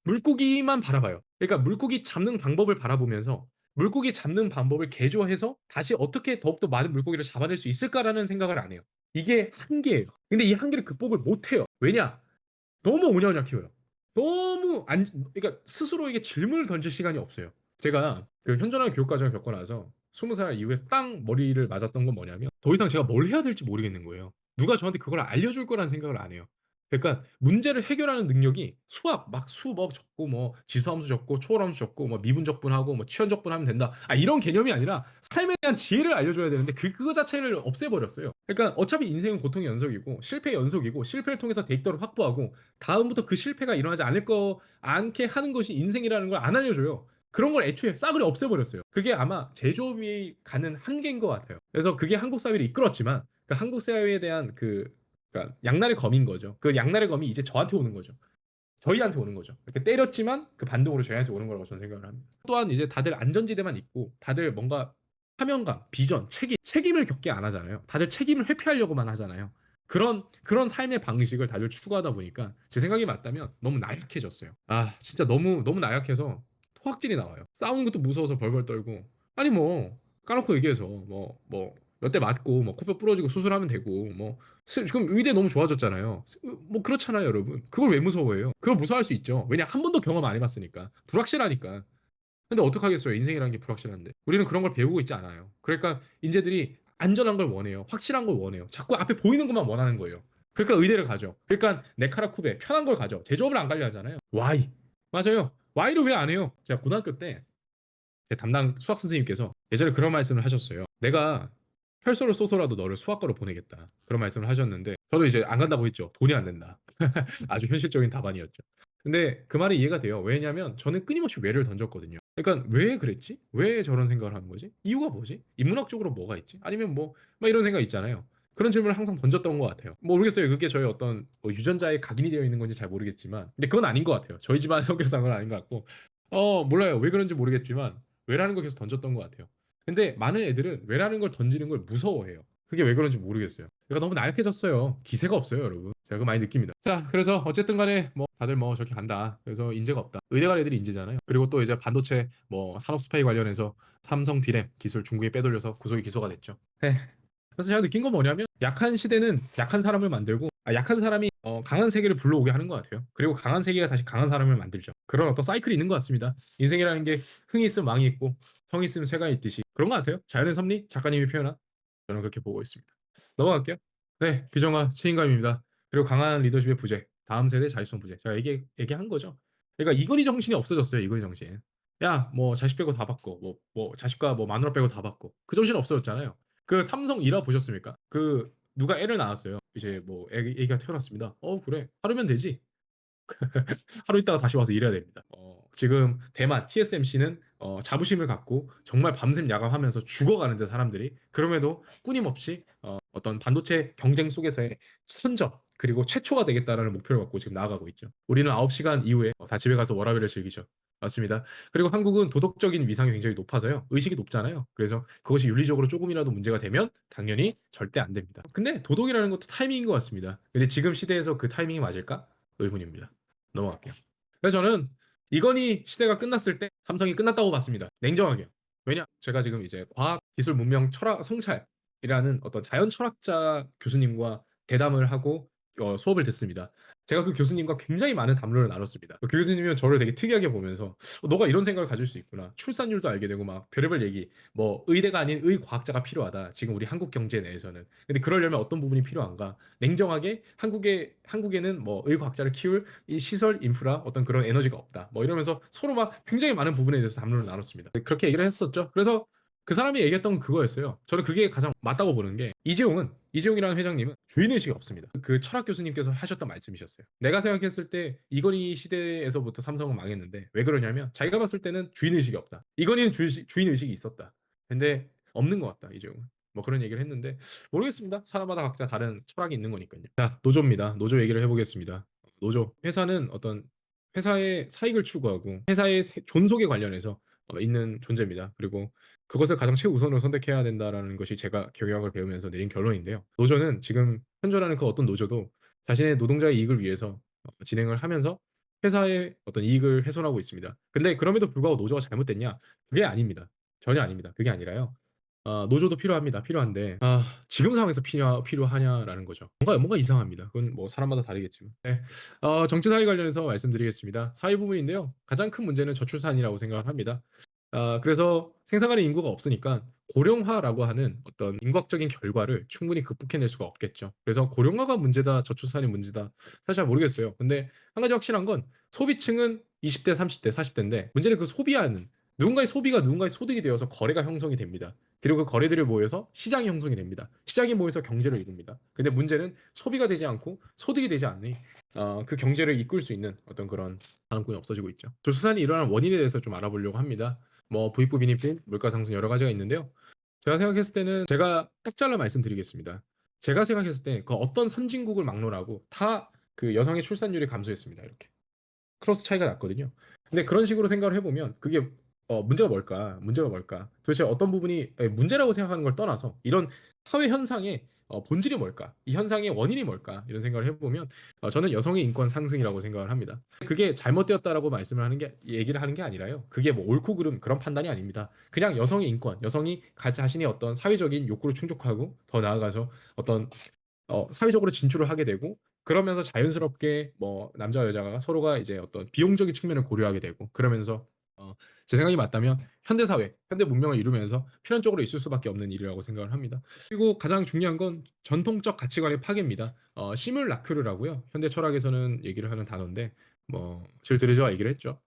물고기만 바라봐요. 그러니까 물고기 잡는 방법을 바라보면서 물고기 잡는 방법을 개조해서 다시 어떻게 더욱더 많은 물고기를 잡아낼 수 있을까라는 생각을 안 해요. 이게 한계예요. 근데 이 한계를 극복을 못 해요. 왜냐? 너무 오냐오냐 키워요. 너무 안 그러니까 스스로에게 질문을 던질 시간이 없어요. 제가 그 현존하는 교육 과정을 겪고 나서 20살 이후에 딱 머리를 맞았던 건 뭐냐면 더 이상 제가 뭘 해야 될지 모르겠는 거예요. 누가 저한테 그걸 알려줄 거라는 생각을 안 해요. 그러니까 문제를 해결하는 능력이 수학 막 수 뭐 적고 뭐 지수함수 적고 초월함수 적고 뭐 미분적분하고 뭐 치원적분하면 된다. 이런 개념이 아니라 삶에 대한 지혜를 알려줘야 되는데 그거 자체를 없애버렸어요. 그러니까 어차피 인생은 고통의 연속이고 실패의 연속이고 실패를 통해서 데이터를 확보하고 다음부터 그 실패가 일어나지 않게 하는 것이 인생이라는 걸 안 알려줘요. 그런 걸 애초에 싸그리 없애버렸어요. 그게 아마 제조업이 가는 한계인 것 같아요. 그래서 그게 한국 사회를 이끌었지만 그 한국 사회에 대한 그러니까 양날의 검인 거죠. 그 양날의 검이 이제 저한테 오는 거죠. 저희한테 오는 거죠. 이렇게 때렸지만 그 반동으로 저희한테 오는 거라고 저는 생각을 합니다. 또한 이제 다들 안전지대만 있고 다들 뭔가 사명감, 비전, 책임을 겪게 안 하잖아요. 다들 책임을 회피하려고만 하잖아요. 그런 삶의 방식을 다들 추구하다 보니까 제 생각이 맞다면 너무 나약해졌어요. 진짜 너무 나약해서 토악질이 나와요. 싸우는 것도 무서워서 벌벌 떨고 아니 뭐 까놓고 얘기해서 뭐 몇 대 맞고 뭐 코뼈 부러지고 수술하면 되고 뭐 지금 의대 너무 좋아졌잖아요. 뭐 그렇잖아요, 여러분. 그걸 왜 무서워해요? 그걸 무서워할 수 있죠. 왜냐 한 번도 경험 안 해봤으니까 불확실하니까. 근데 어떡하겠어요. 인생이라는 게 불확실한데. 우리는 그런 걸 배우고 있지 않아요. 그러니까 인재들이 안전한 걸 원해요. 확실한 걸 원해요. 자꾸 앞에 보이는 것만 원하는 거예요. 그러니까 의대를 가죠. 그러니까 네카라쿠베 편한 걸 가죠. 제조업을 안 가려 하잖아요. Y. 맞아요. Y를 왜 안 해요? 제가 고등학교 때 제 담당 수학 선생님께서 예전에 그런 말씀을 하셨어요. 내가 혈서를 써서라도 너를 수학과로 보내겠다. 그런 말씀을 하셨는데 저도 이제 안 간다고 했죠. 돈이 안 된다. 아주 현실적인 답안이었죠. 근데 그 말이 이해가 돼요. 왜냐면 저는 끊임없이 왜를 던졌거든요. 그러니까 왜 그랬지? 왜 저런 생각을 하는 거지? 이유가 뭐지? 인문학적으로 뭐가 있지? 아니면 뭐 막 이런 생각 있잖아요. 그런 질문을 항상 던졌던 것 같아요. 모르겠어요. 그게 저희 어떤 뭐 유전자에 각인이 되어 있는 건지 잘 모르겠지만, 근데 그건 아닌 것 같아요. 저희 집안 성격상은 아닌 것 같고, 몰라요. 왜 그런지 모르겠지만 왜라는 걸 계속 던졌던 것 같아요. 근데 많은 애들은 왜라는 걸 던지는 걸 무서워해요. 그게 왜 그런지 모르겠어요. 그러니까 너무 나약해졌어요. 기세가 없어요, 여러분. 제가 그거 많이 느낍니다. 자, 그래서 어쨌든 간에 뭐 다들 뭐 저렇게 간다. 그래서 인재가 없다. 의대 갈 애들이 인재잖아요. 그리고 또 이제 반도체 뭐 산업 스파이 관련해서 삼성 디램 기술 중국에 빼돌려서 구속이 기소가 됐죠. 네. 그래서 제가 느낀 건 뭐냐면 약한 시대는 약한 사람을 만들고 약한 사람이 강한 세계를 불러오게 하는 것 같아요. 그리고 강한 세계가 다시 강한 사람을 만들죠. 그런 어떤 사이클이 있는 것 같습니다. 인생이라는 게 흥이 있으면 망이 있고 성이 있으면 쇠가 있듯이 그런 것 같아요. 자연의 섭리 작가님이 표현한 저는 그렇게 보고 있습니다. 넘어갈게요. 네, 비정과 책임감입니다. 그리고 강한 리더십의 부재. 다음 세대 자립성 부재. 제가 얘기한 거죠. 그러니까 이건희 정신이 없어졌어요. 이건희 정신. 야, 뭐 자식 빼고 다 바꿔. 뭐 자식과 뭐 마누라 빼고 다 바꿔. 그 정신 없어졌잖아요. 그 삼성 일화 보셨습니까? 그 누가 애를 낳았어요. 이제 뭐 애기가 태어났습니다. 그래. 하루면 되지. 하루 있다가 다시 와서 일해야 됩니다. 지금 대만 TSMC는 자부심을 갖고 정말 밤샘 야간하면서 죽어가는데 사람들이 그럼에도 끊임없이 어떤 반도체 경쟁 속에서의 선점 그리고 최초가 되겠다라는 목표를 갖고 지금 나아가고 있죠. 우리는 9시간 이후에 다 집에 가서 워라밸을 즐기죠. 맞습니다. 그리고 한국은 도덕적인 위상이 굉장히 높아서요. 의식이 높잖아요. 그래서 그것이 윤리적으로 조금이라도 문제가 되면 당연히 절대 안 됩니다. 근데 도덕이라는 것도 타이밍인 것 같습니다. 근데 지금 시대에서 그 타이밍이 맞을까? 의문입니다. 넘어갈게요. 그래서 저는 이건희 시대가 끝났을 때 삼성이 끝났다고 봤습니다. 냉정하게. 왜냐? 제가 지금 이제 과학, 기술, 문명, 철학, 성찰이라는 어떤 자연 철학자 교수님과 대담을 하고 수업을 듣습니다. 제가 그 교수님과 굉장히 많은 담론을 나눴습니다. 그 교수님은 저를 되게 특이하게 보면서 너가 이런 생각을 가질 수 있구나. 출산율도 알게 되고 막 별의별 얘기. 뭐 의대가 아닌 의과학자가 필요하다. 지금 우리 한국 경제 내에서는. 근데 그러려면 어떤 부분이 필요한가? 냉정하게 한국에는 뭐 의과학자를 키울 이 시설 인프라 어떤 그런 에너지가 없다. 뭐 이러면서 서로 막 굉장히 많은 부분에 대해서 담론을 나눴습니다. 그렇게 얘기를 했었죠. 그래서 그 사람이 얘기했던 건 그거였어요. 저는 그게 가장 맞다고 보는 게 이재용이라는 회장님은 주인의식이 없습니다. 그 철학 교수님께서 하셨던 말씀이셨어요. 내가 생각했을 때 이건희 시대에서부터 삼성은 망했는데 왜 그러냐면 자기가 봤을 때는 주인의식이 없다. 이건희는 주인의식이 있었다. 근데 없는 것 같다. 이재용은. 뭐 그런 얘기를 했는데 모르겠습니다. 사람마다 각자 다른 철학이 있는 거니까요. 자, 노조입니다. 노조 얘기를 해보겠습니다. 노조. 회사는 어떤 회사의 사익을 추구하고 회사의 존속에 관련해서 있는 존재입니다. 그리고 그것을 가장 최우선으로 선택해야 된다라는 것이 제가 경영학을 배우면서 내린 결론인데요. 노조는 지금 현존하는 그 어떤 노조도 자신의 노동자의 이익을 위해서 진행을 하면서 회사의 어떤 이익을 훼손하고 있습니다. 근데 그럼에도 불구하고 노조가 잘못됐냐? 그게 아닙니다. 전혀 아닙니다. 그게 아니라요. 노조도 필요합니다. 필요한데 지금 상황에서 필요하냐라는 거죠. 뭔가 이상합니다. 그건 뭐 사람마다 다르겠지만. 네. 정치 사회 관련해서 말씀드리겠습니다. 사회 부분인데요. 가장 큰 문제는 저출산이라고 생각을 합니다. 그래서 생산하는 인구가 없으니까 고령화라고 하는 어떤 인과적인 결과를 충분히 극복해낼 수가 없겠죠. 그래서 고령화가 문제다, 저출산이 문제다. 사실 잘 모르겠어요. 근데 한 가지 확실한 건 소비층은 20대, 30대, 40대인데 문제는 그 소비하는 누군가의 소비가 누군가의 소득이 되어서 거래가 형성이 됩니다. 그리고 그 거래들을 모여서 시장이 형성이 됩니다. 시장이 모여서 경제를 이룹니다. 근데 문제는 소비가 되지 않고 소득이 되지 않니 그 경제를 이끌 수 있는 어떤 그런 가능성이 없어지고 있죠. 저출산이 일어나는 원인에 대해서 좀 알아보려고 합니다. 뭐 부익부 빈익빈 물가 상승 여러 가지가 있는데요. 제가 생각했을 때는 제가 딱 잘라 말씀드리겠습니다. 제가 생각했을 때 그 어떤 선진국을 막론하고 다 그 여성의 출산율이 감소했습니다. 이렇게. 크로스 차이가 났거든요. 근데 그런 식으로 생각을 해보면 그게 문제가 뭘까? 문제가 뭘까? 도대체 어떤 부분이 문제라고 생각하는 걸 떠나서 이런 사회 현상의 본질이 뭘까? 이 현상의 원인이 뭘까? 이런 생각을 해보면 저는 여성의 인권 상승이라고 생각을 합니다. 그게 잘못되었다라고 말씀을 하는 게 얘기를 하는 게 아니라요. 그게 뭐 옳고 그름 그런 판단이 아닙니다. 그냥 여성의 인권, 여성이 자신의 어떤 사회적인 욕구를 충족하고 더 나아가서 어떤 사회적으로 진출을 하게 되고 그러면서 자연스럽게 뭐 남자와 여자가 서로가 이제 어떤 비용적인 측면을 고려하게 되고 그러면서 어, 제 생각이 맞다면 현대 사회, 현대 문명을 이루면서 필연적으로 있을 수밖에 없는 일이라고 생각을 합니다. 그리고 가장 중요한 건 전통적 가치관의 파괴입니다. 시뮬라큐르라고요. 현대 철학에서는 얘기를 하는 단어인데 뭐 질드레저가 얘기를 했죠.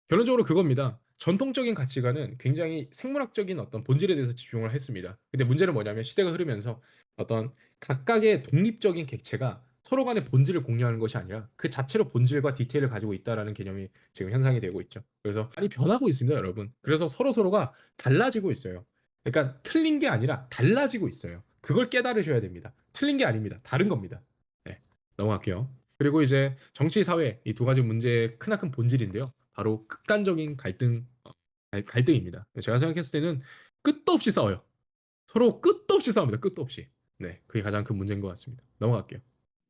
결론적으로 그겁니다. 전통적인 가치관은 굉장히 생물학적인 어떤 본질에 대해서 집중을 했습니다. 근데 문제는 뭐냐면 시대가 흐르면서 어떤 각각의 독립적인 객체가 서로 간의 본질을 공유하는 것이 아니라 그 자체로 본질과 디테일을 가지고 있다라는 개념이 지금 현상이 되고 있죠. 그래서 많이 변하고 있습니다, 여러분. 그래서 서로가 달라지고 있어요. 그러니까 틀린 게 아니라 달라지고 있어요. 그걸 깨달으셔야 됩니다. 틀린 게 아닙니다. 다른 겁니다. 네, 넘어갈게요. 그리고 이제 정치, 사회 이 두 가지 문제의 크나큰 본질인데요. 바로 극단적인 갈등입니다. 제가 생각했을 때는 끝도 없이 싸워요. 서로 끝도 없이 싸웁니다. 끝도 없이. 네, 그게 가장 큰 문제인 것 같습니다. 넘어갈게요.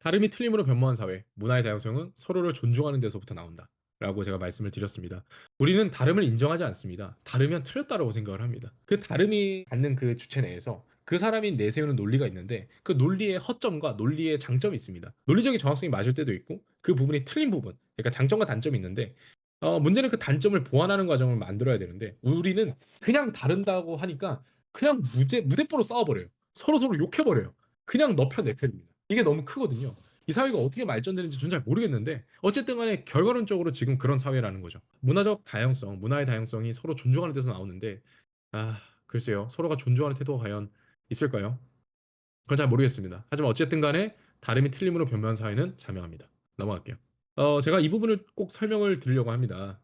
다름이 틀림으로 변모한 사회, 문화의 다양성은 서로를 존중하는 데서부터 나온다. 라고 제가 말씀을 드렸습니다. 우리는 다름을 인정하지 않습니다. 다르면 틀렸다라고 생각을 합니다. 그 다름이 갖는 그 주체 내에서 그 사람이 내세우는 논리가 있는데 그 논리의 허점과 논리의 장점이 있습니다. 논리적인 정확성이 맞을 때도 있고 그 부분이 틀린 부분, 그러니까 장점과 단점이 있는데 문제는 그 단점을 보완하는 과정을 만들어야 되는데 우리는 그냥 다른다고 하니까 그냥 무대뽀로 싸워버려요. 서로 욕해버려요. 그냥 너 편, 내 편입니다. 이게 너무 크거든요. 이 사회가 어떻게 발전되는지 전 잘 모르겠는데 어쨌든 간에 결과론적으로 지금 그런 사회라는 거죠. 문화적 다양성, 문화의 다양성이 서로 존중하는 데서 나오는데 아, 글쎄요. 서로가 존중하는 태도가 과연 있을까요? 그건 잘 모르겠습니다. 하지만 어쨌든 간에 다름이 틀림으로 변명한 사회는 자명합니다. 넘어갈게요. 제가 이 부분을 꼭 설명을 드리려고 합니다.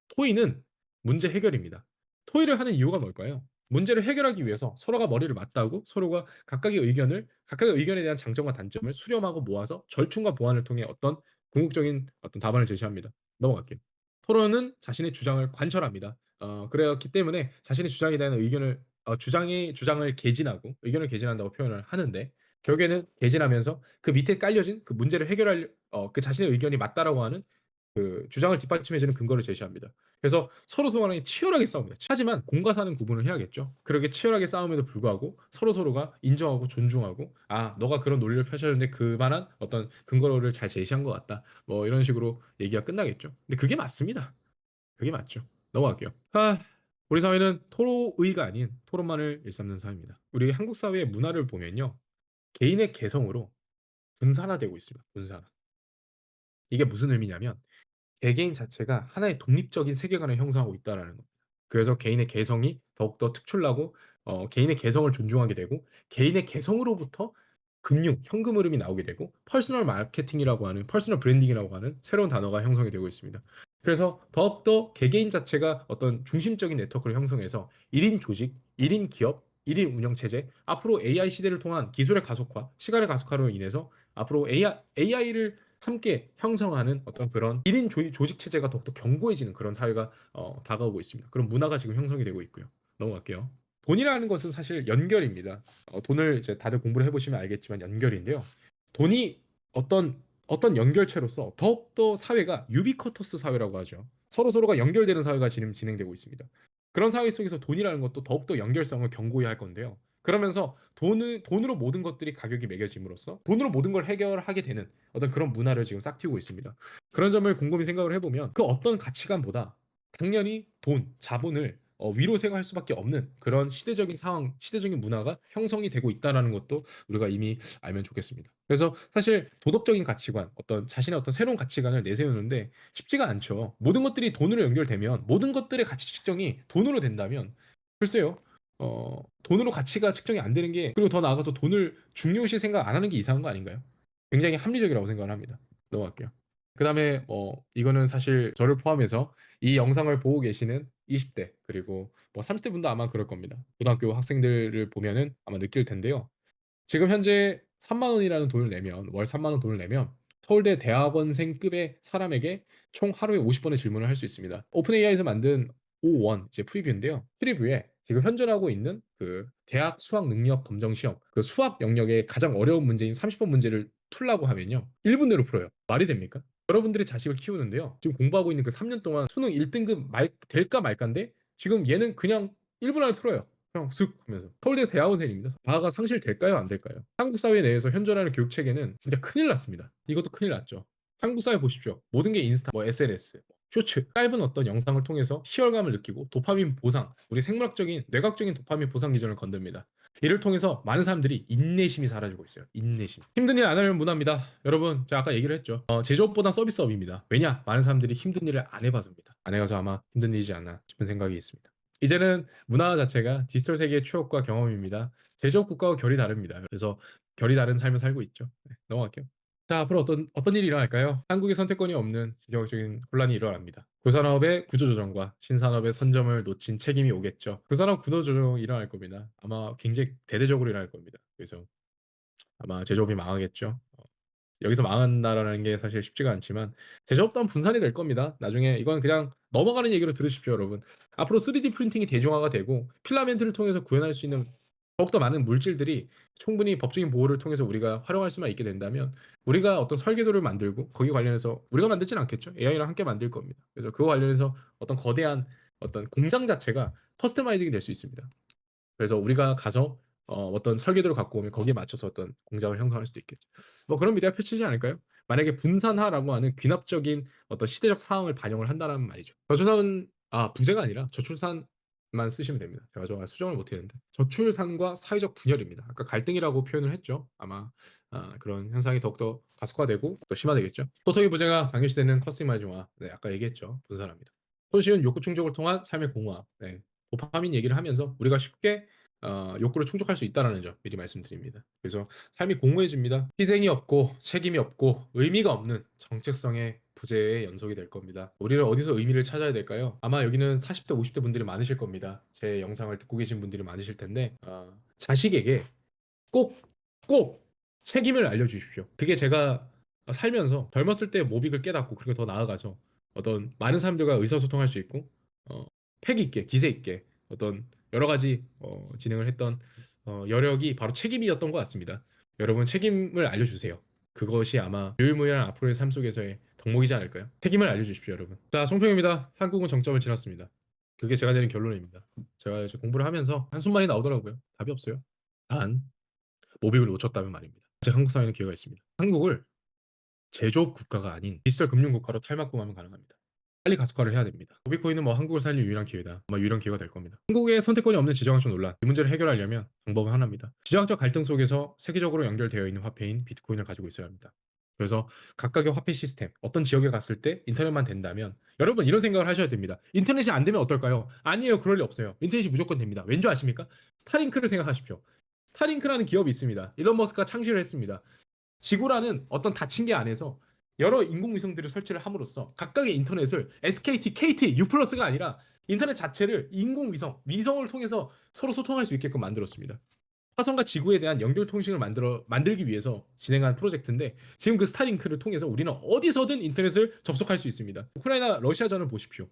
토의는 문제 해결입니다. 토의를 하는 이유가 뭘까요? 문제를 해결하기 위해서 서로가 머리를 맞다고 서로가 각각의 의견에 대한 장점과 단점을 수렴하고 모아서 절충과 보완을 통해 어떤 궁극적인 어떤 답안을 제시합니다. 넘어갈게요. 토론은 자신의 주장을 관철합니다. 그렇기 때문에 자신의 주장에 대한 주장을 개진하고 의견을 개진한다고 표현을 하는데 결국에는 개진하면서 그 밑에 깔려진 그 문제를 해결할 그 자신의 의견이 맞다라고 하는 그 주장을 뒷받침해 주는 근거를 제시합니다. 그래서 서로서로 간에 치열하게 싸웁니다. 하지만 공과 사는 구분을 해야겠죠. 그렇게 치열하게 싸움에도 불구하고 서로서로가 인정하고 존중하고 '아 너가 그런 논리를 펼쳤는데 그만한 어떤 근거를 잘 제시한 것 같다.' 뭐 이런 식으로 얘기가 끝나겠죠. 근데 그게 맞습니다. 그게 맞죠. 넘어갈게요. 우리 사회는 토의가 아닌 토론만을 일삼는 사회입니다. 우리 한국 사회의 문화를 보면요. 개인의 개성으로 분산화되고 있습니다. 분산화. 이게 무슨 의미냐면 개개인 자체가 하나의 독립적인 세계관을 형성하고 있다라는 겁니다. 그래서 개인의 개성이 더욱더 특출나고 개인의 개성을 존중하게 되고 개인의 개성으로부터 현금 흐름이 나오게 되고 퍼스널 브랜딩이라고 하는 새로운 단어가 형성이 되고 있습니다. 그래서 더욱더 개개인 자체가 어떤 중심적인 네트워크를 형성해서 1인 조직, 1인 기업, 1인 운영 체제, 앞으로 AI 시대를 통한 기술의 가속화, 시간의 가속화로 인해서 앞으로 AI를 함께 형성하는 어떤 그런 1인 조직 체제가 더욱더 견고해지는 그런 사회가 다가오고 있습니다. 그런 문화가 지금 형성이 되고 있고요. 넘어갈게요. 돈이라는 것은 사실 연결입니다. 돈을 이제 다들 공부를 해보시면 알겠지만 연결인데요. 돈이 어떤 연결체로서 더욱더 사회가 유비쿼터스 사회라고 하죠. 서로서로가 연결되는 사회가 지금 진행되고 있습니다. 그런 사회 속에서 돈이라는 것도 더욱더 연결성을 견고히 할 건데요. 그러면서 돈으로 모든 것들이 가격이 매겨짐으로써 돈으로 모든 걸 해결하게 되는 어떤 그런 문화를 지금 싹 틔우고 있습니다. 그런 점을 곰곰이 생각을 해보면 그 어떤 가치관보다 당연히 자본을 위로 생각할 수밖에 없는 그런 시대적인 상황, 시대적인 문화가 형성이 되고 있다라는 것도 우리가 이미 알면 좋겠습니다. 그래서 사실 도덕적인 가치관, 어떤 자신의 어떤 새로운 가치관을 내세우는데 쉽지가 않죠. 모든 것들이 돈으로 연결되면 모든 것들의 가치 측정이 돈으로 된다면 글쎄요. 돈으로 가치가 측정이 안 되는 게 그리고 더 나아가서 돈을 중요시 생각 안 하는 게 이상한 거 아닌가요? 굉장히 합리적이라고 생각을 합니다. 넘어갈게요. 그다음에 이거는 사실 저를 포함해서 이 영상을 보고 계시는 20대 그리고 뭐 30대 분도 아마 그럴 겁니다. 고등학교 학생들을 보면은 아마 느낄 텐데요. 지금 현재 3만 원이라는 돈을 내면 월 3만 원 돈을 내면 서울대 대학원생급의 사람에게 총 하루에 50번의 질문을 할 수 있습니다. 오픈 AI에서 만든 O1 이제 프리뷰인데요. 프리뷰에 지금 현존하고 있는 그 대학 수학 능력 검정 시험 그 수학 영역의 가장 어려운 문제인 30번 문제를 풀라고 하면요. 1분 내로 풀어요. 말이 됩니까? 여러분들의 자식을 키우는데요. 지금 공부하고 있는 그 3년 동안 수능 1등급 될까 말까인데 지금 얘는 그냥 1분 안에 풀어요. 그냥 슥 하면서. 서울대 대학원생입니다. 자아가 상실될까요? 안 될까요? 한국 사회 내에서 현존하는 교육 체계는 진짜 큰일 났습니다. 이것도 큰일 났죠. 한국 사회 보십시오. 모든 게 인스타, 뭐 SNS, 쇼츠, 짧은 어떤 영상을 통해서 희열감을 느끼고 도파민 보상, 우리 생물학적인 뇌각적인 도파민 보상 기전을 건듭니다. 이를 통해서 많은 사람들이 인내심이 사라지고 있어요. 인내심. 힘든 일 안 하려는 문화입니다. 여러분, 제가 아까 얘기를 했죠. 제조업보다 서비스업입니다. 왜냐? 많은 사람들이 힘든 일을 안 해봐서입니다. 안 해봐서 아마 힘든 일이지 않나 싶은 생각이 있습니다. 이제는 문화 자체가 디지털 세계의 추억과 경험입니다. 제조업 국가와 결이 다릅니다. 그래서 결이 다른 삶을 살고 있죠. 네, 넘어갈게요. 자, 앞으로 어떤 일이 일어날까요? 한국의 선택권이 없는 지정적인 혼란이 일어납니다. 구산업의 구조조정과 신산업의 선점을 놓친 책임이 오겠죠. 구산업 구조조정이 일어날 겁니다. 아마 굉장히 대대적으로 일어날 겁니다. 그래서 아마 제조업이 망하겠죠. 여기서 망한다라는 게 사실 쉽지가 않지만 제조업 또한 분산이 될 겁니다. 나중에 이건 그냥 넘어가는 얘기로 들으십시오, 여러분. 앞으로 3D 프린팅이 대중화가 되고 필라멘트를 통해서 구현할 수 있는 더욱더 많은 물질들이 충분히 법적인 보호를 통해서 우리가 활용할 수만 있게 된다면 우리가 어떤 설계도를 만들고 거기 관련해서 우리가 만들진 않겠죠. AI랑 함께 만들 겁니다. 그래서 그거 관련해서 어떤 거대한 어떤 공장 자체가 커스터마이징이 될 수 있습니다. 그래서 우리가 가서 어떤 설계도를 갖고 오면 거기에 맞춰서 어떤 공장을 형성할 수도 있겠죠. 뭐 그런 미래가 펼치지 않을까요? 만약에 분산화라고 하는 귀납적인 어떤 시대적 상황을 반영을 한다라는 말이죠. 부재가 아니라 저출산 만 쓰시면 됩니다. 제가 정말 수정을 못 했는데. 저출산과 사회적 분열입니다. 아까 갈등이라고 표현을 했죠. 아마 그런 현상이 더욱더 가속화되고 더 심화되겠죠. 토토기 부재가 당연시되는 커스터마이징화. 네, 아까 얘기했죠. 분산합니다. 손쉬운 욕구 충족을 통한 삶의 공허함. 네. 도파민 얘기를 하면서 우리가 쉽게 욕구를 충족할 수 있다라는 점 미리 말씀드립니다. 그래서 삶이 공허해집니다. 희생이 없고 책임이 없고 의미가 없는 정체성의 부재의 연속이 될 겁니다. 우리는 어디서 의미를 찾아야 될까요? 아마 여기는 40대, 50대 분들이 많으실 겁니다. 제 영상을 듣고 계신 분들이 많으실 텐데 자식에게 꼭, 꼭 책임을 알려주십시오. 그게 제가 살면서 젊었을 때 모빅을 깨닫고 그리고 더 나아가서 어떤 많은 사람들과 의사소통할 수 있고 어, 패기 있게, 기세 있게 어떤 여러 가지 진행을 했던 여력이 바로 책임이었던 것 같습니다. 여러분 책임을 알려주세요. 그것이 아마 유일무이한 앞으로의 삶 속에서의 덕목이지 않을까요? 책임을 알려주십시오, 여러분. 자, 송평입니다. 한국은 정점을 지났습니다. 그게 제가 내린 결론입니다. 제가 이제 공부를 하면서 한숨만이 나오더라고요. 답이 없어요. 단, 모빅을 놓쳤다면 말입니다. 아직 한국 사회는 기회가 있습니다. 한국을 제조업 국가가 아닌 디지털 금융 국가로 탈바꿈하면 가능합니다. 빨리 가속화를 해야 됩니다. 모비코인은 뭐 한국을 살릴 유일한 기회다. 아마 유일한 기회가 될 겁니다. 한국의 선택권이 없는 지정학적 논란, 이 문제를 해결하려면 방법은 하나입니다. 지정학적 갈등 속에서 세계적으로 연결되어 있는 화폐인 비트코인을 가지고 있어야 합니다. 그래서 각각의 화폐 시스템, 어떤 지역에 갔을 때 인터넷만 된다면 여러분 이런 생각을 하셔야 됩니다. 인터넷이 안 되면 어떨까요? 아니에요. 그럴 리 없어요. 인터넷이 무조건 됩니다. 왠지 아십니까? 스타링크를 생각하십시오. 스타링크라는 기업이 있습니다. 일론 머스크가 창시를 했습니다. 지구라는 어떤 닫힌 게 안에서 여러 인공위성들을 설치를 함으로써 각각의 인터넷을 SKT, KT, U+가 아니라 인터넷 자체를 인공위성, 위성을 통해서 서로 소통할 수 있게끔 만들었습니다. 화성과 지구에 대한 연결 통신을 만들기 위해서 진행한 프로젝트인데 지금 그 스타링크를 통해서 우리는 어디서든 인터넷을 접속할 수 있습니다. 우크라이나 러시아전을 보십시오.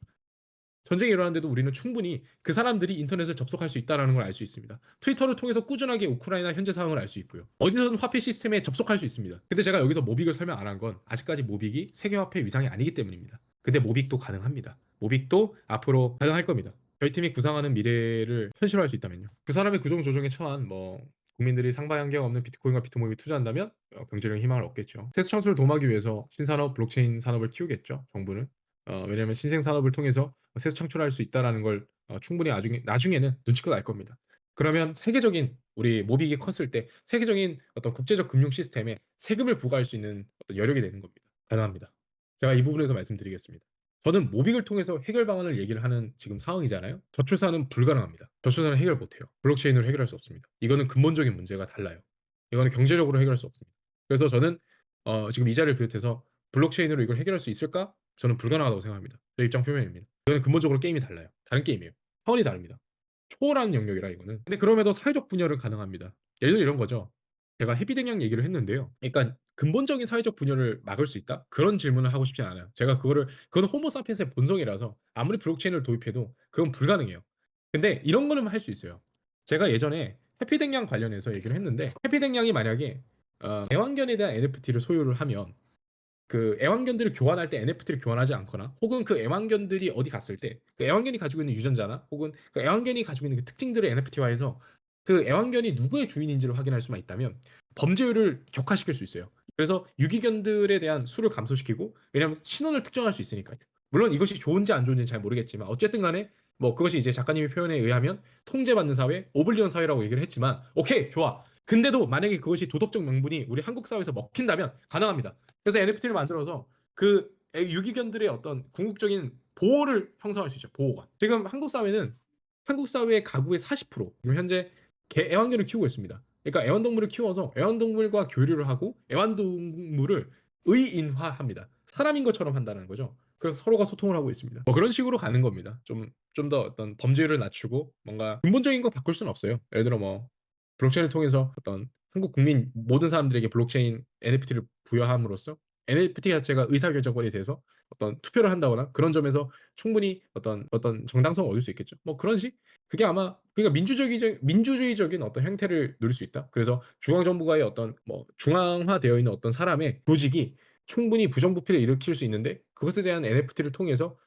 전쟁이 일어났는데도 우리는 충분히 그 사람들이 인터넷을 접속할 수 있다는 걸 알 수 있습니다. 트위터를 통해서 꾸준하게 우크라이나 현재 상황을 알 수 있고요. 어디서든 화폐 시스템에 접속할 수 있습니다. 근데 제가 여기서 모빅을 설명 안 한 건 아직까지 모빅이 세계화폐 위상이 아니기 때문입니다. 근데 모빅도 가능합니다. 모빅도 앞으로 가능할 겁니다. 저희 팀이 구상하는 미래를 현실화할 수 있다면요. 그 사람의 구조 조정에 처한 국민들이 상반향경 없는 비트코인과 비트모빅에 투자한다면 경제적인 희망을 얻겠죠. 세수 창출을 도모하기 위해서 신산업, 블록체인 산업을 키우겠죠. 정부는. 왜냐하면 신생 산업을 통해서 세수 창출할 수 있다라는 걸 충분히 나중에는 눈치껏 알 겁니다. 그러면 세계적인 우리 모빅이 컸을 때 세계적인 어떤 국제적 금융 시스템에 세금을 부과할 수 있는 어떤 여력이 되는 겁니다. 가능합니다. 제가 이 부분에서 말씀드리겠습니다. 저는 모빅을 통해서 해결 방안을 얘기를 하는 지금 상황이잖아요. 저출산은 불가능합니다. 저출산은 해결 못해요. 블록체인으로 해결할 수 없습니다. 이거는 근본적인 문제가 달라요. 이거는 경제적으로 해결할 수 없습니다. 그래서 저는 지금 이 자리를 비롯해서 블록체인으로 이걸 해결할 수 있을까? 저는 불가능하다고 생각합니다. 제 입장 표명입니다. 이거는 근본적으로 게임이 달라요. 다른 게임이에요. 차원이 다릅니다. 초월하는 영역이라 이거는. 근데 그럼에도 사회적 분열은 가능합니다. 예를 들어 이런 거죠. 제가 해피댕양 얘기를 했는데요. 그러니까 근본적인 사회적 분열을 막을 수 있다? 그런 질문을 하고 싶진 않아요. 제가 그건 호모 사피엔스의 본성이라서 아무리 블록체인을 도입해도 그건 불가능해요. 근데 이런 거는 할 수 있어요. 제가 예전에 해피댕양 관련해서 얘기를 했는데 해피댕양이 만약에 애완견에 대한 NFT를 소유를 하면 그 애완견들을 교환할 때 NFT를 교환하지 않거나 혹은 그 애완견들이 어디 갔을 때 그 애완견이 가지고 있는 유전자나 혹은 그 애완견이 가지고 있는 그 특징들을 NFT화해서 그 애완견이 누구의 주인인지를 확인할 수만 있다면 범죄율을 격화시킬 수 있어요. 그래서 유기견들에 대한 수를 감소시키고 왜냐하면 신원을 특정할 수 있으니까요. 물론 이것이 좋은지 안 좋은지는 잘 모르겠지만 어쨌든 간에 그것이 이제 작가님의 표현에 의하면 통제받는 사회, 오블리언 사회라고 얘기를 했지만 오케이 좋아. 근데도 만약에 그것이 도덕적 명분이 우리 한국 사회에서 먹힌다면 가능합니다. 그래서 NFT를 만들어서 그 유기견들의 어떤 궁극적인 보호를 형성할 수 있죠. 보호관. 지금 한국 사회의 가구의 40% 지금 현재 애완견을 키우고 있습니다. 그러니까 애완동물을 키워서 애완동물과 교류를 하고 애완동물을 의인화합니다. 사람인 것처럼 한다는 거죠. 그래서 서로가 소통을 하고 있습니다. 그런 식으로 가는 겁니다. 좀 더 어떤 범죄율을 낮추고 뭔가 근본적인 거 바꿀 수는 없어요. 예를 들어 블록체인을 통해서 어떤 한국 국민 모든 사람들에게 블록체인 NFT를 부여함으로써 NFT 자체가 의사결정권이 돼서 어떤 투표를 한다거나 그런 점에서 충분히 어떤 정당성을 얻을 수 있겠죠. 그런 식? 그게 아마 그러니까 민주주의적인 어떤 형태를 누릴 수 있다. 그래서 중앙정부가의 어떤 중앙화되어 있는 어떤 사람의 조직이 충분히 부정부패를 일으킬 수 있는데 그것에 대한 NFT를 통해서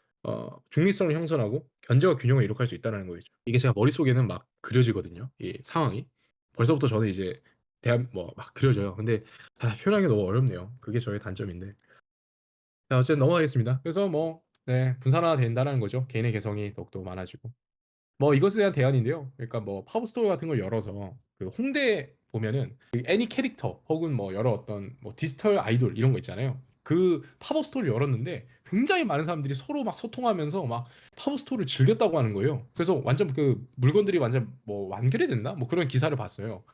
중립성을 형성하고 견제와 균형을 이룩할 수 있다는 거죠. 이게 제가 머릿속에는 막 그려지거든요. 이 상황이. 벌써부터 저는 이제 막 그려져요. 근데 표현하기 너무 어렵네요. 그게 저의 단점인데. 자, 어쨌든 넘어가겠습니다. 그래서 네, 분산화된다는 거죠. 개인의 개성이 더욱더 많아지고. 뭐 이것에 대한 대안인데요. 그러니까 뭐 팝업 스토어 같은 걸 열어서 그 홍대에 보면은 그 애니 캐릭터 혹은 뭐 여러 어떤 뭐 디지털 아이돌 이런 거 있잖아요. 그 팝업 스토어를 열었는데 굉장히 많은 사람들이 서로 막 소통하면서 막 팝업 스토어를 즐겼다고 하는 거예요. 그래서 완전 그 물건들이 완전 뭐 완결이 됐나? 뭐 그런 기사를 봤어요.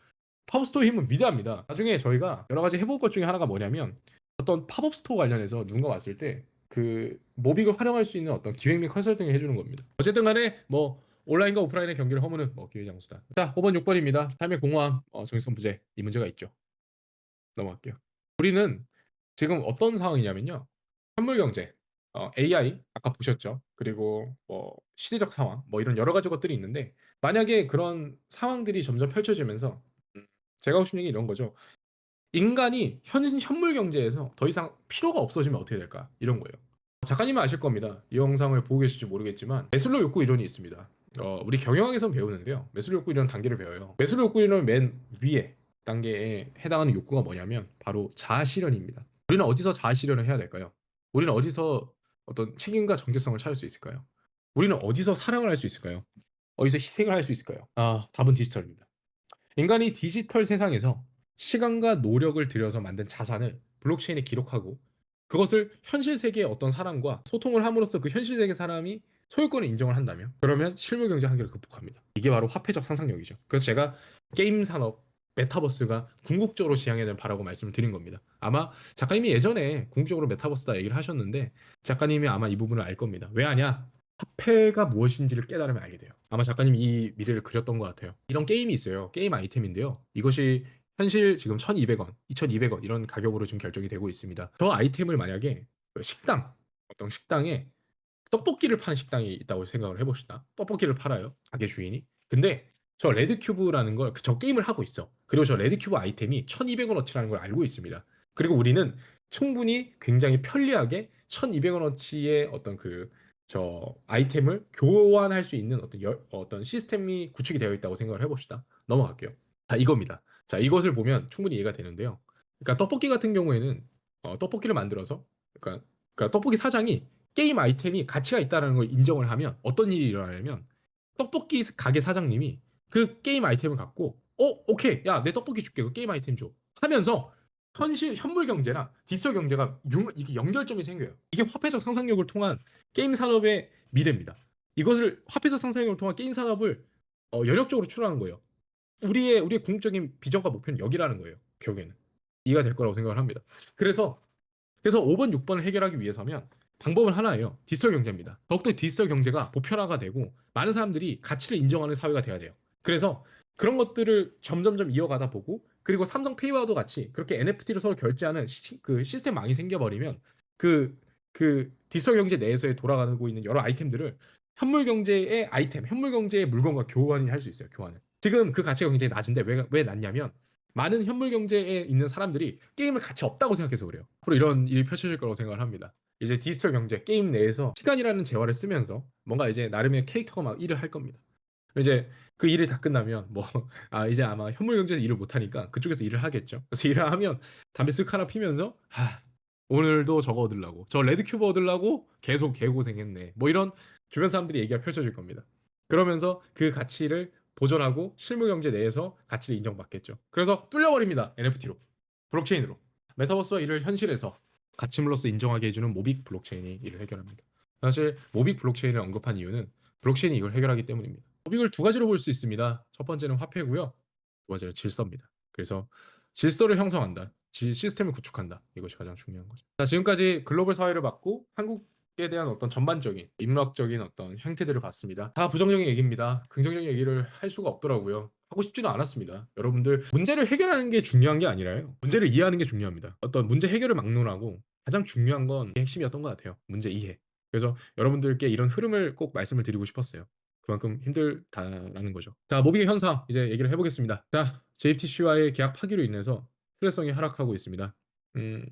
팝업 스토어의 힘은 위대합니다. 나중에 저희가 여러 가지 해볼 것 중에 하나가 뭐냐면 어떤 팝업 스토어 관련해서 누군가 왔을 때 그 모빅을 활용할 수 있는 어떤 기획 및 컨설팅을 해주는 겁니다. 어쨌든 간에 뭐 온라인과 오프라인의 경기를 허무는 뭐 기회 장수다. 자, 5번 6번입니다. 삶의 공허함, 정체성 부재 이 문제가 있죠. 넘어갈게요. 우리는 지금 어떤 상황이냐면요. 현물 경제, AI 아까 보셨죠? 그리고 뭐 시대적 상황, 뭐 이런 여러 가지 것들이 있는데 만약에 그런 상황들이 점점 펼쳐지면서 제가 하고 싶은 얘기 이런 거죠. 인간이 현물 경제에서 더 이상 필요가 없어지면 어떻게 될까? 이런 거예요. 작가님은 아실 겁니다. 이 영상을 보고 계실지 모르겠지만 매슬로 욕구 이론이 있습니다. 우리 경영학에서 배우는데요. 매슬로 욕구 이론 단계를 배워요. 매슬로 욕구 이론 맨 위에 단계에 해당하는 욕구가 뭐냐면 바로 자아 실현입니다. 우리는 어디서 자아 실현을 해야 될까요? 우리는 어디서 어떤 책임과 정체성을 찾을 수 있을까요? 우리는 어디서 사랑을 할 수 있을까요? 어디서 희생을 할 수 있을까요? 답은 디지털입니다. 인간이 디지털 세상에서 시간과 노력을 들여서 만든 자산을 블록체인에 기록하고 그것을 현실 세계의 어떤 사람과 소통을 함으로써 그 현실 세계 사람이 소유권을 인정을 한다면 그러면 실물 경제 한계를 극복합니다. 이게 바로 화폐적 상상력이죠. 그래서 제가 게임 산업, 메타버스가 궁극적으로 지향해야 될 바라고 말씀을 드린 겁니다. 아마 작가님이 예전에 궁극적으로 메타버스다 얘기를 하셨는데 작가님이 아마 이 부분을 알 겁니다. 왜 아냐? 화폐가 무엇인지를 깨달으면 알게 돼요. 아마 작가님 이 미래를 그렸던 것 같아요. 이런 게임이 있어요. 게임 아이템인데요. 이것이 현실 지금 1,200원, 2,200원 이런 가격으로 지금 결정이 되고 있습니다. 저 아이템을 만약에 그 식당, 어떤 식당에 떡볶이를 파는 식당이 있다고 생각을 해봅시다. 떡볶이를 팔아요. 가게 주인이. 근데 저 레드큐브라는 걸, 저 게임을 하고 있어. 그리고 저 레드큐브 아이템이 1,200원어치라는 걸 알고 있습니다. 그리고 우리는 충분히 굉장히 편리하게 1,200원어치의 어떤 저 아이템을 교환할 수 있는 어떤 시스템이 구축이 되어 있다고 생각을 해봅시다. 넘어갈게요. 자, 이겁니다. 자, 이것을 보면 충분히 이해가 되는데요. 그러니까 떡볶이 같은 경우에는 떡볶이를 만들어서 그러니까 떡볶이 사장이 게임 아이템이 가치가 있다는 걸 인정을 하면 어떤 일이 일어나냐면 떡볶이 가게 사장님이 그 게임 아이템을 갖고 오케이 야 내 떡볶이 줄게 그 게임 아이템 줘 하면서 현물 경제나 디지털 경제가 이게 연결점이 생겨요. 이게 화폐적 상상력을 통한 게임 산업의 미래입니다. 이것을 화폐적 상상력을 통한 게임 산업을 연역적으로 추구하는 거예요. 우리의 궁극적인 비전과 목표는 여기라는 거예요. 결국에는 이해가 될 거라고 생각을 합니다. 그래서 5번, 6번을 해결하기 위해서면 방법은 하나예요. 디지털 경제입니다. 더욱더 디지털 경제가 보편화가 되고 많은 사람들이 가치를 인정하는 사회가 돼야 돼요. 그래서 그런 것들을 점점점 이어가다 보고 그리고 삼성페이와도 같이 그렇게 NFT를 서로 결제하는 그 시스템망이 생겨버리면 그 디지털 경제 내에서 돌아가고 있는 여러 아이템들을 현물 경제의 아이템, 현물 경제의 물건과 교환이 할 수 있어요. 교환을. 지금 그 가치가 굉장히 낮은데 왜 낮냐면 많은 현물 경제에 있는 사람들이 게임을 가치 없다고 생각해서 그래요. 앞으로 이런 일이 펼쳐질 거라고 생각을 합니다. 이제 디지털 경제 게임 내에서 시간이라는 재화를 쓰면서 뭔가 이제 나름의 캐릭터가 막 일을 할 겁니다. 이제 그 일이 다 끝나면 뭐 이제 아마 현물 경제에서 일을 못 하니까 그쪽에서 일을 하겠죠. 그래서 일을 하면 담배 쓱 하나 피면서 오늘도 저거 얻으려고 저 레드 큐브 얻으려고 계속 개고생했네. 뭐 이런 주변 사람들이 얘기가 펼쳐질 겁니다. 그러면서 그 가치를 보존하고 실무 경제 내에서 가치를 인정받겠죠. 그래서 뚫려버립니다. NFT로. 블록체인으로. 메타버스와 이를 현실에서 가치물로서 인정하게 해주는 모빅 블록체인이 이를 해결합니다. 사실 모빅 블록체인을 언급한 이유는 블록체인이 이걸 해결하기 때문입니다. 모빅을 두 가지로 볼 수 있습니다. 첫 번째는 화폐고요. 두 번째는 질서입니다. 그래서 질서를 형성한다. 시스템을 구축한다. 이것이 가장 중요한 거죠. 자, 지금까지 글로벌 사회를 봤고 한국에 대한 어떤 전반적인 인문학적인 어떤 형태들을 봤습니다. 다 부정적인 얘기입니다. 긍정적인 얘기를 할 수가 없더라고요. 하고 싶지는 않았습니다. 여러분들 문제를 해결하는 게 중요한 게 아니라요. 문제를 이해하는 게 중요합니다. 어떤 문제 해결을 막론하고 가장 중요한 건 핵심이었던 것 같아요. 문제 이해. 그래서 여러분들께 이런 흐름을 꼭 말씀을 드리고 싶었어요. 그만큼 힘들다라는 거죠. 자, 모빙의 현상 이제 얘기를 해보겠습니다. 자, JTC와의 계약 파기로 인해서 신뢰성이 하락하고 있습니다.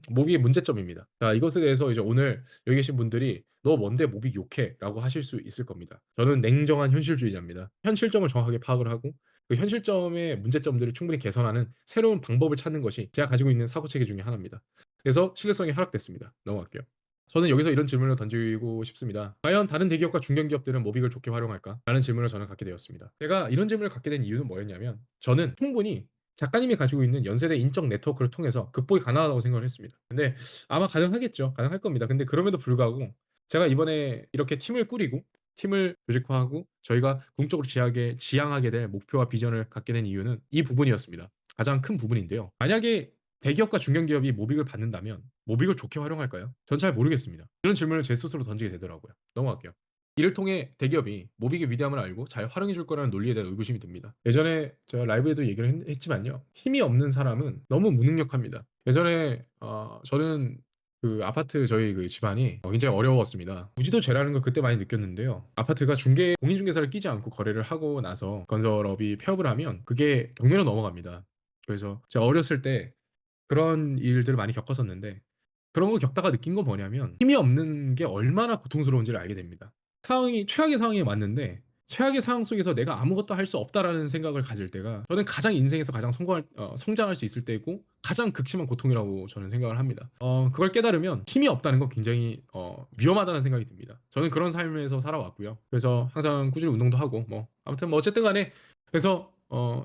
모빅의 문제점입니다. 자, 이것에 대해서 이제 오늘 여기 계신 분들이 너 뭔데 모빅 욕해?라고 하실 수 있을 겁니다. 저는 냉정한 현실주의자입니다. 현실점을 정확하게 파악을 하고 그 현실점의 문제점들을 충분히 개선하는 새로운 방법을 찾는 것이 제가 가지고 있는 사고 체계 중에 하나입니다. 그래서 신뢰성이 하락됐습니다. 넘어갈게요. 저는 여기서 이런 질문을 던지고 싶습니다. 과연 다른 대기업과 중견기업들은 모빅을 좋게 활용할까? 라는 질문을 저는 갖게 되었습니다. 제가 이런 질문을 갖게 된 이유는 뭐였냐면 저는 충분히 작가님이 가지고 있는 연세대 인적 네트워크를 통해서 극복이 가능하다고 생각을 했습니다. 근데 아마 가능하겠죠. 가능할 겁니다. 근데 그럼에도 불구하고 제가 이번에 이렇게 팀을 꾸리고 팀을 조직화하고 저희가 궁극적으로 지향하게 될 목표와 비전을 갖게 된 이유는 이 부분이었습니다. 가장 큰 부분인데요. 만약에 대기업과 중견기업이 모빅을 받는다면 모빅을 좋게 활용할까요? 전 잘 모르겠습니다. 이런 질문을 제 스스로 던지게 되더라고요. 넘어갈게요. 이를 통해 대기업이 모빅의 위대함을 알고 잘 활용해 줄 거라는 논리에 대한 의구심이 듭니다. 예전에 제가 라이브에도 얘기를 했지만요. 힘이 없는 사람은 너무 무능력합니다. 예전에 저는 그 아파트 저희 그 집안이 굉장히 어려웠습니다. 무지도죄라는 걸 그때 많이 느꼈는데요. 아파트가 공인중개사를 끼지 않고 거래를 하고 나서 건설업이 폐업을 하면 그게 경매로 넘어갑니다. 그래서 제가 어렸을 때 그런 일들을 많이 겪었었는데 그런 걸 겪다가 느낀 건 뭐냐면 힘이 없는 게 얼마나 고통스러운지를 알게 됩니다. 상황이 최악의 상황에 왔는데 최악의 상황 속에서 '내가 아무것도 할 수 없다.'라는 생각을 가질 때가 저는 가장 인생에서 가장 성장할 수 있을 때고 가장 극심한 고통이라고 저는 생각을 합니다. 그걸 깨달으면 힘이 없다는 건 굉장히 위험하다는 생각이 듭니다. 저는 그런 삶에서 살아왔고요. 그래서 항상 꾸준히 운동도 하고 아무튼 어쨌든 간에 그래서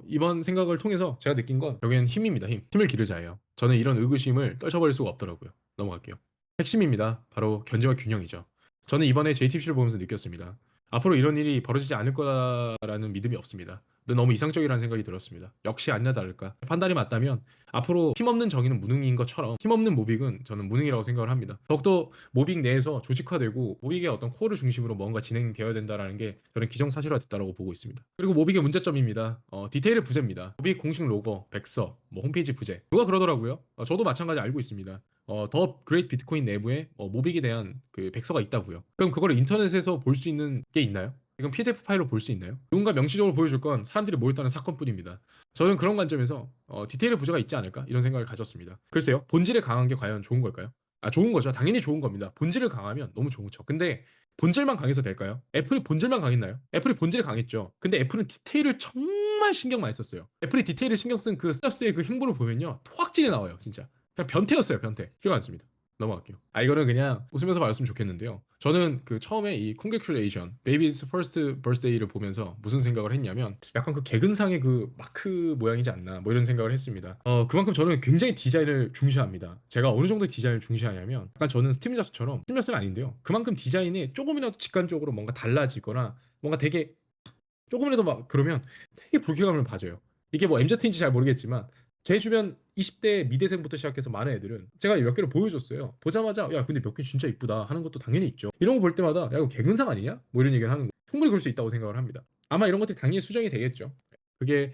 이번 생각을 통해서 제가 느낀 건 결국엔 힘입니다. 힘. 힘을 기르자예요. 저는 이런 의구심을 떨쳐버릴 수가 없더라고요. 넘어갈게요. 핵심입니다. 바로 견제와 균형이죠. 저는 이번에 JTBC를 보면서 느꼈습니다. 앞으로 이런 일이 벌어지지 않을 거라는 믿음이 없습니다. 근데 너무 이상적이라는 생각이 들었습니다. 역시 아니나 다를까. 판단이 맞다면 앞으로 힘없는 정의는 무능인 것처럼 힘없는 모빅은 저는 무능이라고 생각을 합니다. 더욱더 모빅 내에서 조직화되고 모빅의 어떤 코어를 중심으로 뭔가 진행되어야 된다는 게 저는 기정사실화됐다고 보고 있습니다. 그리고 모빅의 문제점입니다. 디테일의 부재입니다. 모빅 공식 로고, 백서, 홈페이지 부재. 누가 그러더라고요. 저도 마찬가지 알고 있습니다. 더 그레이트 비트코인 내부에 모빅에 대한 그 백서가 있다고요. 그럼 그거를 인터넷에서 볼 수 있는 게 있나요? 이건 PDF 파일로 볼 수 있나요? 누군가 명시적으로 보여줄 건 사람들이 모였다는 사건뿐입니다. 저는 그런 관점에서 디테일의 부재가 있지 않을까 이런 생각을 가졌습니다. 글쎄요, 본질에 강한 게 과연 좋은 걸까요? 좋은 거죠. 당연히 좋은 겁니다. 본질을 강하면 너무 좋은 거죠. 근데 본질만 강해서 될까요? 애플이 본질만 강했나요? 애플이 본질이 강했죠. 근데 애플은 디테일을 정말 신경 많이 썼어요. 애플이 디테일을 신경 쓴 그 스tap스의 그 행보를 보면요, 토악질이 나와요, 진짜. 그냥 변태였어요, 변태. 필요가 않습니다. 넘어갈게요. 이거는 그냥 웃으면서 말했으면 좋겠는데요. 저는 그 처음에 이 Congratulation, Baby's First Birthday를 보면서 무슨 생각을 했냐면 약간 그 개근상의 그 마크 모양이지 않나 뭐 이런 생각을 했습니다. 그만큼 저는 굉장히 디자인을 중시합니다. 제가 어느 정도 디자인을 중시하냐면 약간 저는 스티브 잡스처럼 스티브 잡스는 아닌데요. 그만큼 디자인이 조금이라도 직관적으로 뭔가 달라지거나 뭔가 되게 조금이라도 막 그러면 되게 불쾌감을 가져요. 이게 뭐 MZ인지 잘 모르겠지만 제 주변 20대 미대생부터 시작해서 많은 애들은 제가 몇 개를 보여줬어요. 보자마자 야 근데 몇 개 진짜 이쁘다 하는 것도 당연히 있죠. 이런 거 볼 때마다 야 이거 개근상 아니냐? 뭐 이런 얘기를 하는 거. 충분히 그럴 수 있다고 생각을 합니다. 아마 이런 것들이 당연히 수정이 되겠죠. 그게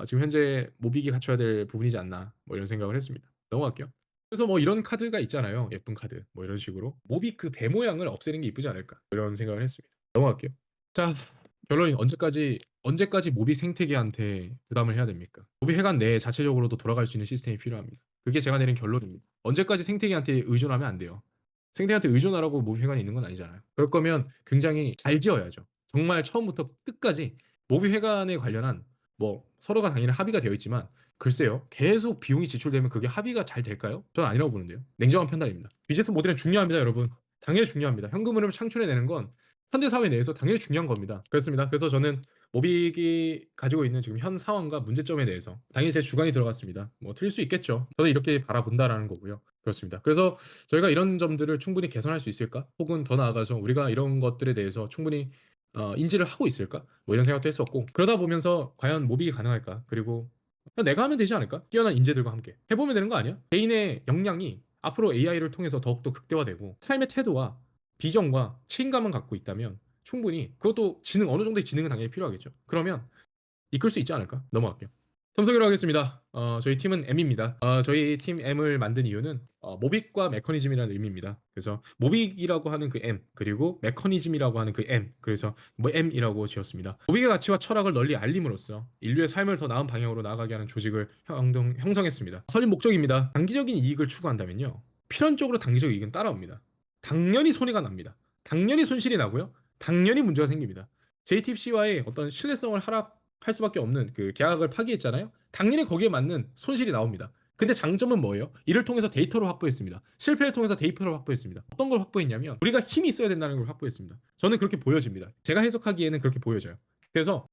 지금 현재 모빅이 갖춰야 될 부분이지 않나 뭐 이런 생각을 했습니다. 넘어갈게요. 그래서 뭐 이런 카드가 있잖아요. 예쁜 카드 뭐 이런 식으로 모빅 그 배 모양을 없애는 게 이쁘지 않을까 이런 생각을 했습니다. 넘어갈게요. 자, 결론이 언제까지 모비 생태계한테 부담을 해야 됩니까? 모비 회관 내에 자체적으로도 돌아갈 수 있는 시스템이 필요합니다. 그게 제가 내린 결론입니다. 언제까지 생태계한테 의존하면 안 돼요. 생태계한테 의존하라고 모비 회관이 있는 건 아니잖아요. 그럴 거면 굉장히 잘 지어야죠. 정말 처음부터 끝까지 모비 회관에 관련한 뭐 서로가 당연히 합의가 되어 있지만 글쎄요. 계속 비용이 지출되면 그게 합의가 잘 될까요? 저는 아니라고 보는데요. 냉정한 판단입니다. 비즈니스 모델은 중요합니다, 여러분. 당연히 중요합니다. 현금 흐름을 창출해내는 건 현대 사회 내에서 당연히 중요한 겁니다. 그렇습니다. 그래서 저는 모빅이 가지고 있는 지금 현 상황과 문제점에 대해서 당연히 제 주관이 들어갔습니다. 뭐 틀릴 수 있겠죠. 저도 이렇게 바라본다라는 거고요. 그렇습니다. 그래서 저희가 이런 점들을 충분히 개선할 수 있을까? 혹은 더 나아가서 우리가 이런 것들에 대해서 충분히 인지를 하고 있을까? 뭐 이런 생각도 했었고 그러다 보면서 과연 모빅이 가능할까? 그리고 그냥 내가 하면 되지 않을까? 뛰어난 인재들과 함께 해보면 되는 거 아니야? 개인의 역량이 앞으로 AI를 통해서 더욱더 극대화되고 삶의 태도와 비전과 책임감을 갖고 있다면 충분히 그것도 어느 정도의 지능은 당연히 필요하겠죠. 그러면 이끌 수 있지 않을까? 넘어갈게요. 첨성기로 하겠습니다. 저희 팀은 M입니다. 저희 팀 M을 만든 이유는 모빅과 메커니즘이라는 의미입니다. 그래서 모빅이라고 하는 그 M 그리고 메커니즘이라고 하는 그 M 그래서 뭐 M이라고 지었습니다. 모빅의 가치와 철학을 널리 알림으로써 인류의 삶을 더 나은 방향으로 나아가게 하는 조직을 형성했습니다. 설립 목적입니다. 단기적인 이익을 추구한다면요. 필연적으로 단기적 이익은 따라옵니다. 당연히 손해가 납니다. 당연히 손실이 나고요. 당연히 문제가 생깁니다. JTBC와의 어떤 신뢰성을 하락할 수밖에 없는 그 계약을 파기했잖아요. 당연히 거기에 맞는 손실이 나옵니다. 근데 장점은 뭐예요? 이를 통해서 데이터를 확보했습니다. 실패를 통해서 데이터를 확보했습니다. 어떤 걸 확보했냐면 우리가 힘이 있어야 된다는 걸 확보했습니다. 저는 그렇게 보여집니다. 제가 해석하기에는 그렇게 보여져요. 그래서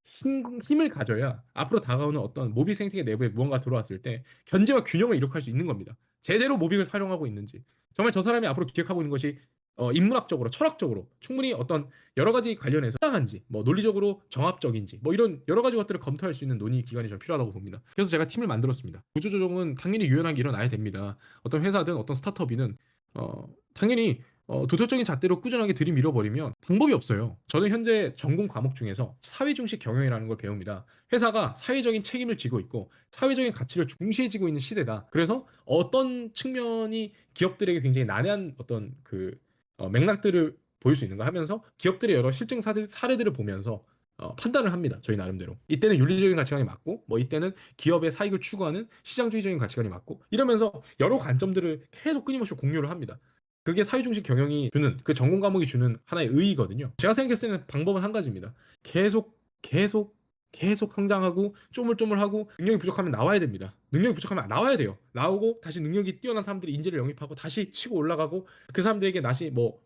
힘을 가져야 앞으로 다가오는 어떤 모빅 생태계 내부에 무언가 들어왔을 때 견제와 균형을 이룩할 수 있는 겁니다. 제대로 모빅을 활용하고 있는지, 정말 저 사람이 앞으로 기억하고 있는 것이 인문학적으로, 철학적으로 충분히 어떤 여러 가지 관련해서 타당한지, 뭐 논리적으로 정합적인지, 뭐 이런 여러 가지 것들을 검토할 수 있는 논의 기관이 좀 필요하다고 봅니다. 그래서 제가 팀을 만들었습니다. 구조조정은 당연히 유연하게 일어나야 됩니다. 어떤 회사든 어떤 스타트업이든 당연히 도덕적인 잣대로 꾸준하게 들이밀어 버리면 방법이 없어요. 저는 현재 전공 과목 중에서 사회중시 경영이라는 걸 배웁니다. 회사가 사회적인 책임을 지고 있고 사회적인 가치를 중시해지고 있는 시대다. 그래서 어떤 측면이 기업들에게 굉장히 난해한 어떤 맥락들을 보일 수 있는가 하면서 기업들의 여러 실증 사례들을 보면서 판단을 합니다. 저희 나름대로. 이때는 윤리적인 가치관이 맞고, 뭐 이때는 기업의 사익을 추구하는 시장주의적인 가치관이 맞고, 이러면서 여러 관점들을 계속 끊임없이 공유를 합니다. 그게 사회중식 경영이 주는, 그 전공 과목이 주는 하나의 의의거든요. 제가 생각했을 때는 방법은 한 가지입니다. 계속 계속 계속 성장하고 쪼물쪼물하고, 능력이 부족하면 나와야 됩니다. 능력이 부족하면 나와야 돼요. 나오고 다시 능력이 뛰어난 사람들이 인재를 영입하고 다시 치고 올라가고, 그 사람들에게 다시 뭐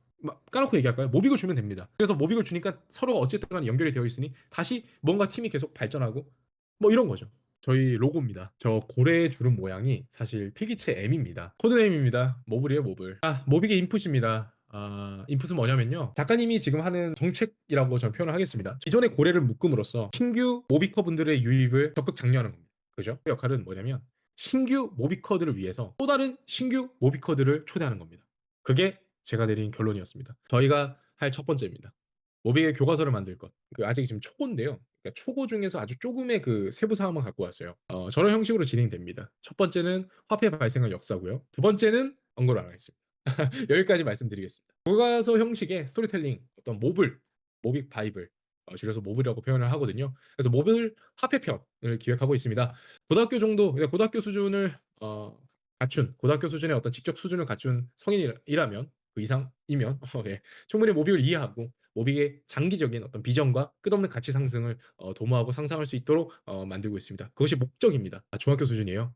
까놓고 얘기할까요? 모빅을 주면 됩니다. 그래서 모빅을 주니까 서로가 어쨌든 간에 연결이 되어 있으니 다시 뭔가 팀이 계속 발전하고, 뭐 이런 거죠. 저희 로고입니다. 저 고래 주름 모양이 사실 필기체 M입니다. 코드네임입니다. 모블이에요, 모블. 모빅의 인풋입니다. 인풋은 뭐냐면요, 작가님이 지금 하는 정책이라고 저는 표현을 하겠습니다. 기존의 고래를 묶음으로써 신규 모비커 분들의 유입을 적극 장려하는 겁니다. 그죠? 그 역할은 뭐냐면 신규 모비커들을 위해서 또 다른 신규 모비커들을 초대하는 겁니다. 그게 제가 내린 결론이었습니다. 저희가 할 첫 번째입니다. 모빅의 교과서를 만들 것. 아직 지금 초고인데요. 그러니까 초고 중에서 아주 조금의 그 세부 사항만 갖고 왔어요. 저런 형식으로 진행됩니다. 첫 번째는 화폐 발생의 역사고요. 두 번째는 언급을 안 하겠습니다. 여기까지 말씀드리겠습니다. 교과서 형식의 스토리텔링, 어떤 모빅 바이블, 줄여서 모블이라고 표현을 하거든요. 그래서 모블 화폐편을 기획하고 있습니다. 고등학교 정도, 그러니까 고등학교 수준을 갖춘, 고등학교 수준의 어떤 지적 수준을 갖춘 성인이라면, 그 이상이면 예, 충분히 모빅을 이해하고 모빅의 장기적인 어떤 비전과 끝없는 가치 상승을 도모하고 상상할 수 있도록 만들고 있습니다. 그것이 목적입니다. 중학교 수준이에요.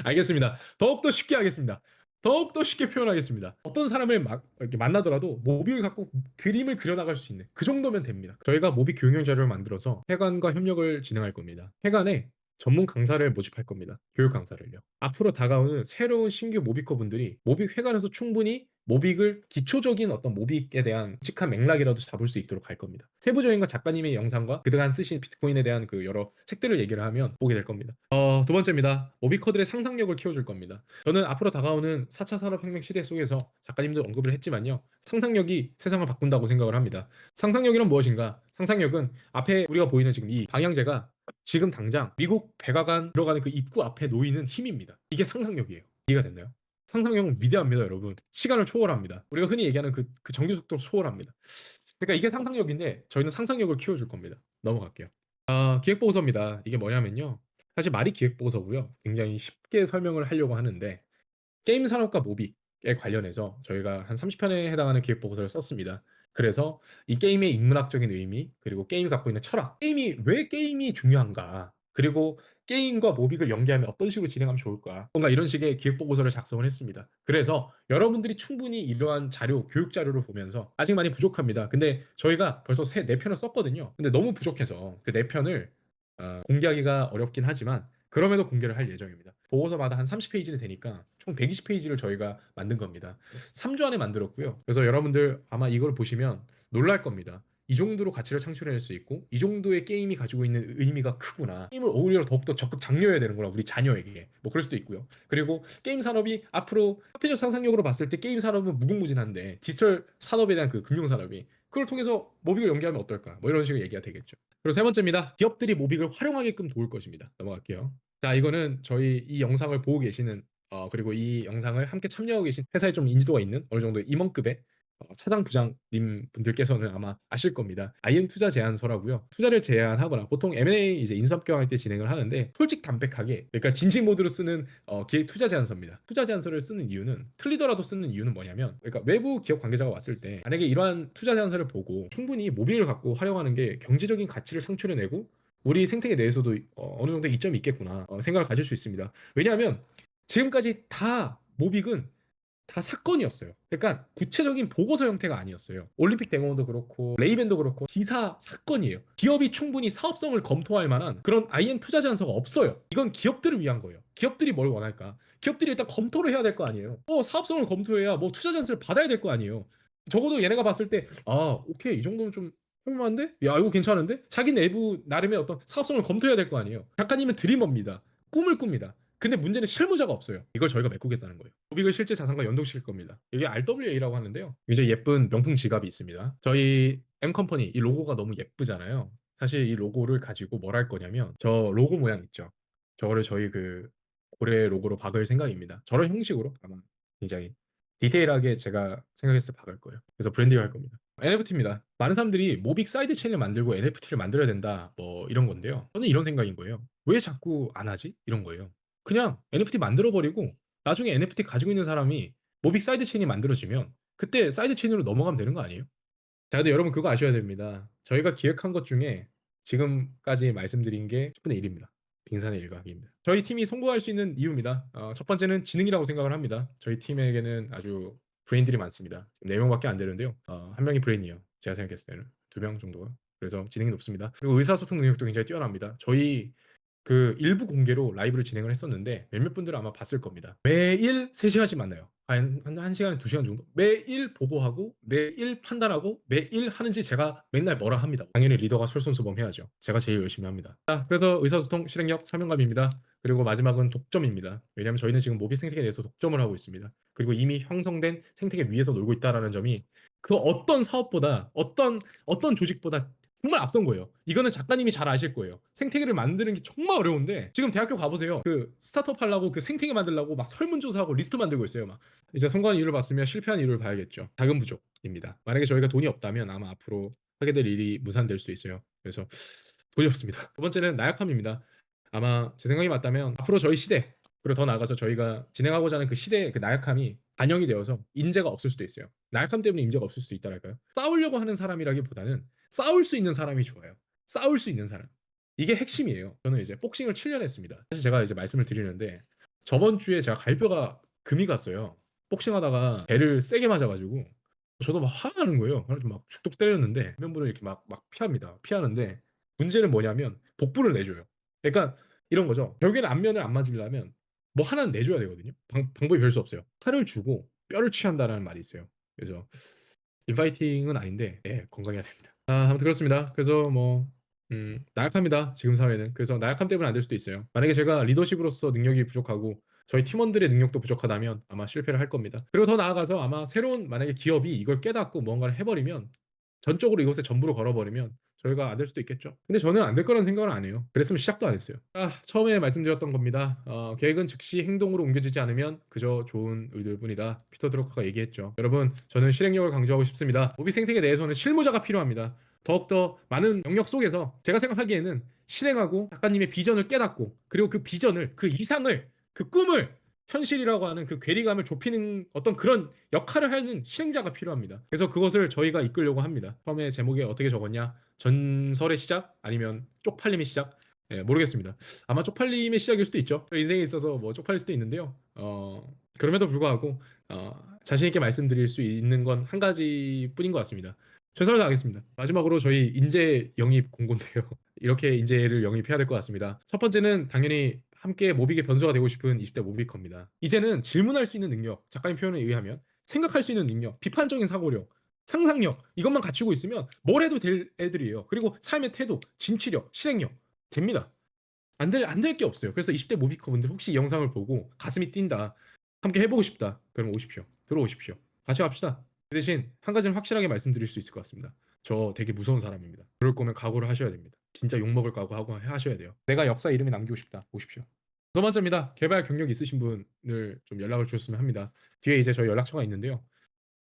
알겠습니다. 더욱더 쉽게 하겠습니다. 더욱더 쉽게 표현하겠습니다. 어떤 사람을 이렇게 만나더라도 모빅을 갖고 그림을 그려나갈 수 있는 그 정도면 됩니다. 저희가 모빅 교육용 자료를 만들어서 회관과 협력을 진행할 겁니다. 회관에 전문 강사를 모집할 겁니다. 교육 강사를요. 앞으로 다가오는 새로운 신규 모비커 분들이 모빅 회관에서 충분히 모빅을 기초적인 어떤 모빅에 대한 묵직한 맥락이라도 잡을 수 있도록 할 겁니다. 세부적인 건 작가님의 영상과 그동안 쓰신 비트코인에 대한 그 여러 책들을 얘기를 하면 보게 될 겁니다. 두 번째입니다. 모비커들의 상상력을 키워줄 겁니다. 저는 앞으로 다가오는 4차 산업혁명 시대 속에서 작가님도 언급을 했지만요, 상상력이 세상을 바꾼다고 생각을 합니다. 상상력이란 무엇인가? 상상력은 앞에 우리가 보이는 지금 이 방향제가 지금 당장 미국 백악관 들어가는 그 입구 앞에 놓이는 힘입니다. 이게 상상력이에요. 이해가 됐나요? 상상력은 위대합니다, 여러분. 시간을 초월합니다. 우리가 흔히 얘기하는 그 전기 속도를 초월합니다. 그러니까 이게 상상력인데 저희는 상상력을 키워줄 겁니다. 넘어갈게요. 기획보고서입니다. 이게 뭐냐면요, 사실 말이 기획보고서고요. 굉장히 쉽게 설명을 하려고 하는데, 게임 산업과 모빅에 관련해서 저희가 한 30편에 해당하는 기획보고서를 썼습니다. 그래서 이 게임의 인문학적인 의미, 그리고 게임이 갖고 있는 철학, 왜 게임이 중요한가, 그리고 게임과 모빅을 연계하면 어떤 식으로 진행하면 좋을까, 뭔가 이런 식의 기획보고서를 작성을 했습니다. 그래서 여러분들이 충분히 이러한 자료, 교육 자료를 보면서 아직 많이 부족합니다. 근데 저희가 벌써 4편을 썼거든요. 근데 너무 부족해서 그 4편을 공개하기가 어렵긴 하지만 그럼에도 공개를 할 예정입니다. 보고서마다 한 30페이지는 되니까 총 120페이지를 저희가 만든 겁니다. 3주 안에 만들었고요. 그래서 여러분들 아마 이걸 보시면 놀랄 겁니다. 이 정도로 가치를 창출해낼 수 있고 이 정도의 게임이 가지고 있는 의미가 크구나. 게임을 오히려 더욱더 적극 장려해야 되는구나, 우리 자녀에게. 뭐 그럴 수도 있고요. 그리고 게임 산업이 앞으로 화폐적 상상력으로 봤을 때 게임 산업은 무궁무진한데 디지털 산업에 대한 그 금융 산업이, 그걸 통해서 모빅을 연계하면 어떨까? 뭐 이런 식으로 얘기가 되겠죠. 그리고 세 번째입니다. 기업들이 모빅을 활용하게끔 도울 것입니다. 넘어갈게요. 자, 이거는 저희 이 영상을 보고 계시는, 그리고 이 영상을 함께 참여하고 계신 회사에 좀 인지도가 있는 어느 정도 임원급의 차장 부장님 분들께서는 아마 아실 겁니다. IM 투자 제안서라고요. 투자를 제안하거나 보통 M&A 이제 인수합병할 때 진행을 하는데, 솔직 담백하게, 그러니까 진직 모드로 쓰는 기획 투자 제안서입니다. 투자 제안서를 쓰는 이유는, 틀리더라도 쓰는 이유는 뭐냐면, 그러니까 외부 기업 관계자가 왔을 때 만약에 이러한 투자 제안서를 보고 충분히 모빌을 갖고 활용하는 게 경제적인 가치를 창출해내고 우리 생태계 내에서도 어느 정도 이점이 있겠구나 생각을 가질 수 있습니다. 왜냐하면 지금까지 다 모빅은 다 사건이었어요. 그러니까 구체적인 보고서 형태가 아니었어요. 올림픽 대공원도 그렇고 레이밴도 그렇고 기사 사건이에요. 기업이 충분히 사업성을 검토할 만한 그런 IM 투자 제안서가 없어요. 이건 기업들을 위한 거예요. 기업들이 뭘 원할까? 기업들이 일단 검토를 해야 될 거 아니에요. 사업성을 검토해야 뭐 투자 제안서를 받아야 될 거 아니에요. 적어도 얘네가 봤을 때 오케이 이 정도면 좀 해볼만한데? 야 이거 괜찮은데? 자기 내부 나름의 어떤 사업성을 검토해야 될 거 아니에요. 작가님은 드리머입니다. 꿈을 꿉니다. 근데 문제는 실무자가 없어요. 이걸 저희가 메꾸겠다는 거예요. 모빅을 실제 자산과 연동시킬 겁니다. 이게 RWA라고 하는데요. 굉장히 예쁜 명품 지갑이 있습니다. 저희 M컴퍼니 이 로고가 너무 예쁘잖아요. 사실 이 로고를 가지고 뭘 할 거냐면 저 로고 모양 있죠. 저거를 저희 그 고래 로고로 박을 생각입니다. 저런 형식으로 아마 굉장히 디테일하게 제가 생각했을 때 박을 거예요. 그래서 브랜딩 할 겁니다. NFT입니다. 많은 사람들이 모빅 사이드 체인을 만들고 NFT를 만들어야 된다 뭐 이런 건데요. 저는 이런 생각인 거예요. 왜 자꾸 안 하지? 이런 거예요. 그냥 NFT 만들어 버리고 나중에 NFT 가지고 있는 사람이 모빅 사이드 체인이 만들어지면 그때 사이드 체인으로 넘어가면 되는 거 아니에요? 자, 근데 여러분 그거 아셔야 됩니다. 저희가 기획한 것 중에 지금까지 말씀드린 게 10분의 1입니다. 빙산의 일각입니다. 저희 팀이 성공할 수 있는 이유입니다. 첫 번째는 지능이라고 생각을 합니다. 저희 팀에게는 아주 브레인들이 많습니다. 4명밖에 안 되는데요. 한 명이 브레인이에요. 제가 생각했을 때는 2명 정도가. 그래서 지능이 높습니다. 그리고 의사소통 능력도 굉장히 뛰어납니다. 저희 그 일부 공개로 라이브를 진행을 했었는데 몇몇 분들은 아마 봤을 겁니다. 매일 3시간씩 만나요. 한 1시간에 2시간 정도? 매일 보고하고 매일 판단하고 매일 하는지 제가 맨날 뭐라 합니다. 당연히 리더가 솔선수범해야죠. 제가 제일 열심히 합니다. 자, 그래서 의사소통, 실행력, 사명감입니다. 그리고 마지막은 독점입니다. 왜냐하면 저희는 지금 모비 생태계 내에서 독점을 하고 있습니다. 그리고 이미 형성된 생태계 위에서 놀고 있다라는 점이 그 어떤 사업보다 어떤 조직보다 정말 앞선 거예요. 이거는 작가님이 잘 아실 거예요. 생태계를 만드는 게 정말 어려운데 지금 대학교 가보세요. 그 스타트업 하려고 그 생태계 만들려고 막 설문조사하고 리스트 만들고 있어요. 막 이제 성공한 이유를 봤으면 실패한 이유를 봐야겠죠. 자금 부족입니다. 만약에 저희가 돈이 없다면 아마 앞으로 하게 될 일이 무산될 수도 있어요. 그래서 돈이 없습니다. 두 번째는 나약함입니다. 아마 제 생각이 맞다면 앞으로 저희 시대 그리고 더 나아가서 저희가 진행하고자 하는 그 시대의 그 나약함이 반영이 되어서 인재가 없을 수도 있어요. 나약함 때문에 인재가 없을 수도 있다랄까요? 싸우려고 하는 사람이라기보다는 싸울 수 있는 사람이 좋아요. 싸울 수 있는 사람. 이게 핵심이에요. 저는 이제 복싱을 7년 했습니다. 사실 제가 이제 말씀을 드리는데 저번 주에 제가 갈뼈가 금이 갔어요. 복싱하다가 배를 세게 맞아가지고 저도 막 화가 나는 거예요. 그래서 막 죽독 때렸는데 면부를 이렇게 막 피합니다. 피하는데 문제는 뭐냐면 복부를 내줘요. 그러니까 이런 거죠. 결국에는 안면을 안 맞으려면 뭐 하나는 내줘야 되거든요. 방법이 별 수 없어요. 살을 주고 뼈를 취한다라는 말이 있어요. 그래서 인파이팅은 아닌데 건강해야 됩니다. 아무튼 그렇습니다. 그래서 뭐 나약합니다. 지금 사회는. 그래서 나약함 때문에 안 될 수도 있어요. 만약에 제가 리더십으로서 능력이 부족하고 저희 팀원들의 능력도 부족하다면 아마 실패를 할 겁니다. 그리고 더 나아가서 아마 새로운 만약에 기업이 이걸 깨닫고 무언가를 해버리면 전적으로 이것에 전부를 걸어버리면 저희가 안 될 수도 있겠죠. 근데 저는 안 될 거라는 생각은 안 해요. 그랬으면 시작도 안 했어요. 처음에 말씀드렸던 겁니다. 계획은 즉시 행동으로 옮겨지지 않으면 그저 좋은 의도일 뿐이다. 피터 드러커가 얘기했죠. 여러분, 저는 실행력을 강조하고 싶습니다. 모비 생태계 내에서는 실무자가 필요합니다. 더욱더 많은 영역 속에서 제가 생각하기에는 실행하고 작가님의 비전을 깨닫고 그리고 그 비전을 그 이상을 그 꿈을 현실이라고 하는 그 괴리감을 좁히는 어떤 그런 역할을 하는 실행자가 필요합니다. 그래서 그것을 저희가 이끌려고 합니다. 처음에 제목에 어떻게 적었냐? 전설의 시작? 아니면 쪽팔림의 시작? 모르겠습니다. 아마 쪽팔림의 시작일 수도 있죠. 인생에 있어서 뭐 쪽팔릴 수도 있는데요. 그럼에도 불구하고 자신 있게 말씀드릴 수 있는 건 한 가지뿐인 것 같습니다. 최선을 다하겠습니다. 마지막으로 저희 인재 영입 공고인데요. 이렇게 인재를 영입해야 될 것 같습니다. 첫 번째는 당연히 함께 모빅의 변수가 되고 싶은 20대 모비커입니다. 이제는 질문할 수 있는 능력, 작가님 표현에 의하면 생각할 수 있는 능력, 비판적인 사고력, 상상력 이것만 갖추고 있으면 뭘 해도 될 애들이에요. 그리고 삶의 태도, 진취력, 실행력 됩니다. 안 될 게 없어요. 그래서 20대 모비커 분들 혹시 이 영상을 보고 가슴이 뛴다, 함께 해보고 싶다, 그럼 오십시오. 들어오십시오. 같이 갑시다. 그 대신 한 가지는 확실하게 말씀드릴 수 있을 것 같습니다. 저 되게 무서운 사람입니다. 그럴 거면 각오를 하셔야 됩니다. 진짜 욕먹을 각오하고 하셔야 돼요. 내가 역사 이름에 남기고 싶다. 오십시오. 두 번째입니다. 개발 경력 있으신 분을 좀 연락을 주셨으면 합니다. 뒤에 이제 저희 연락처가 있는데요.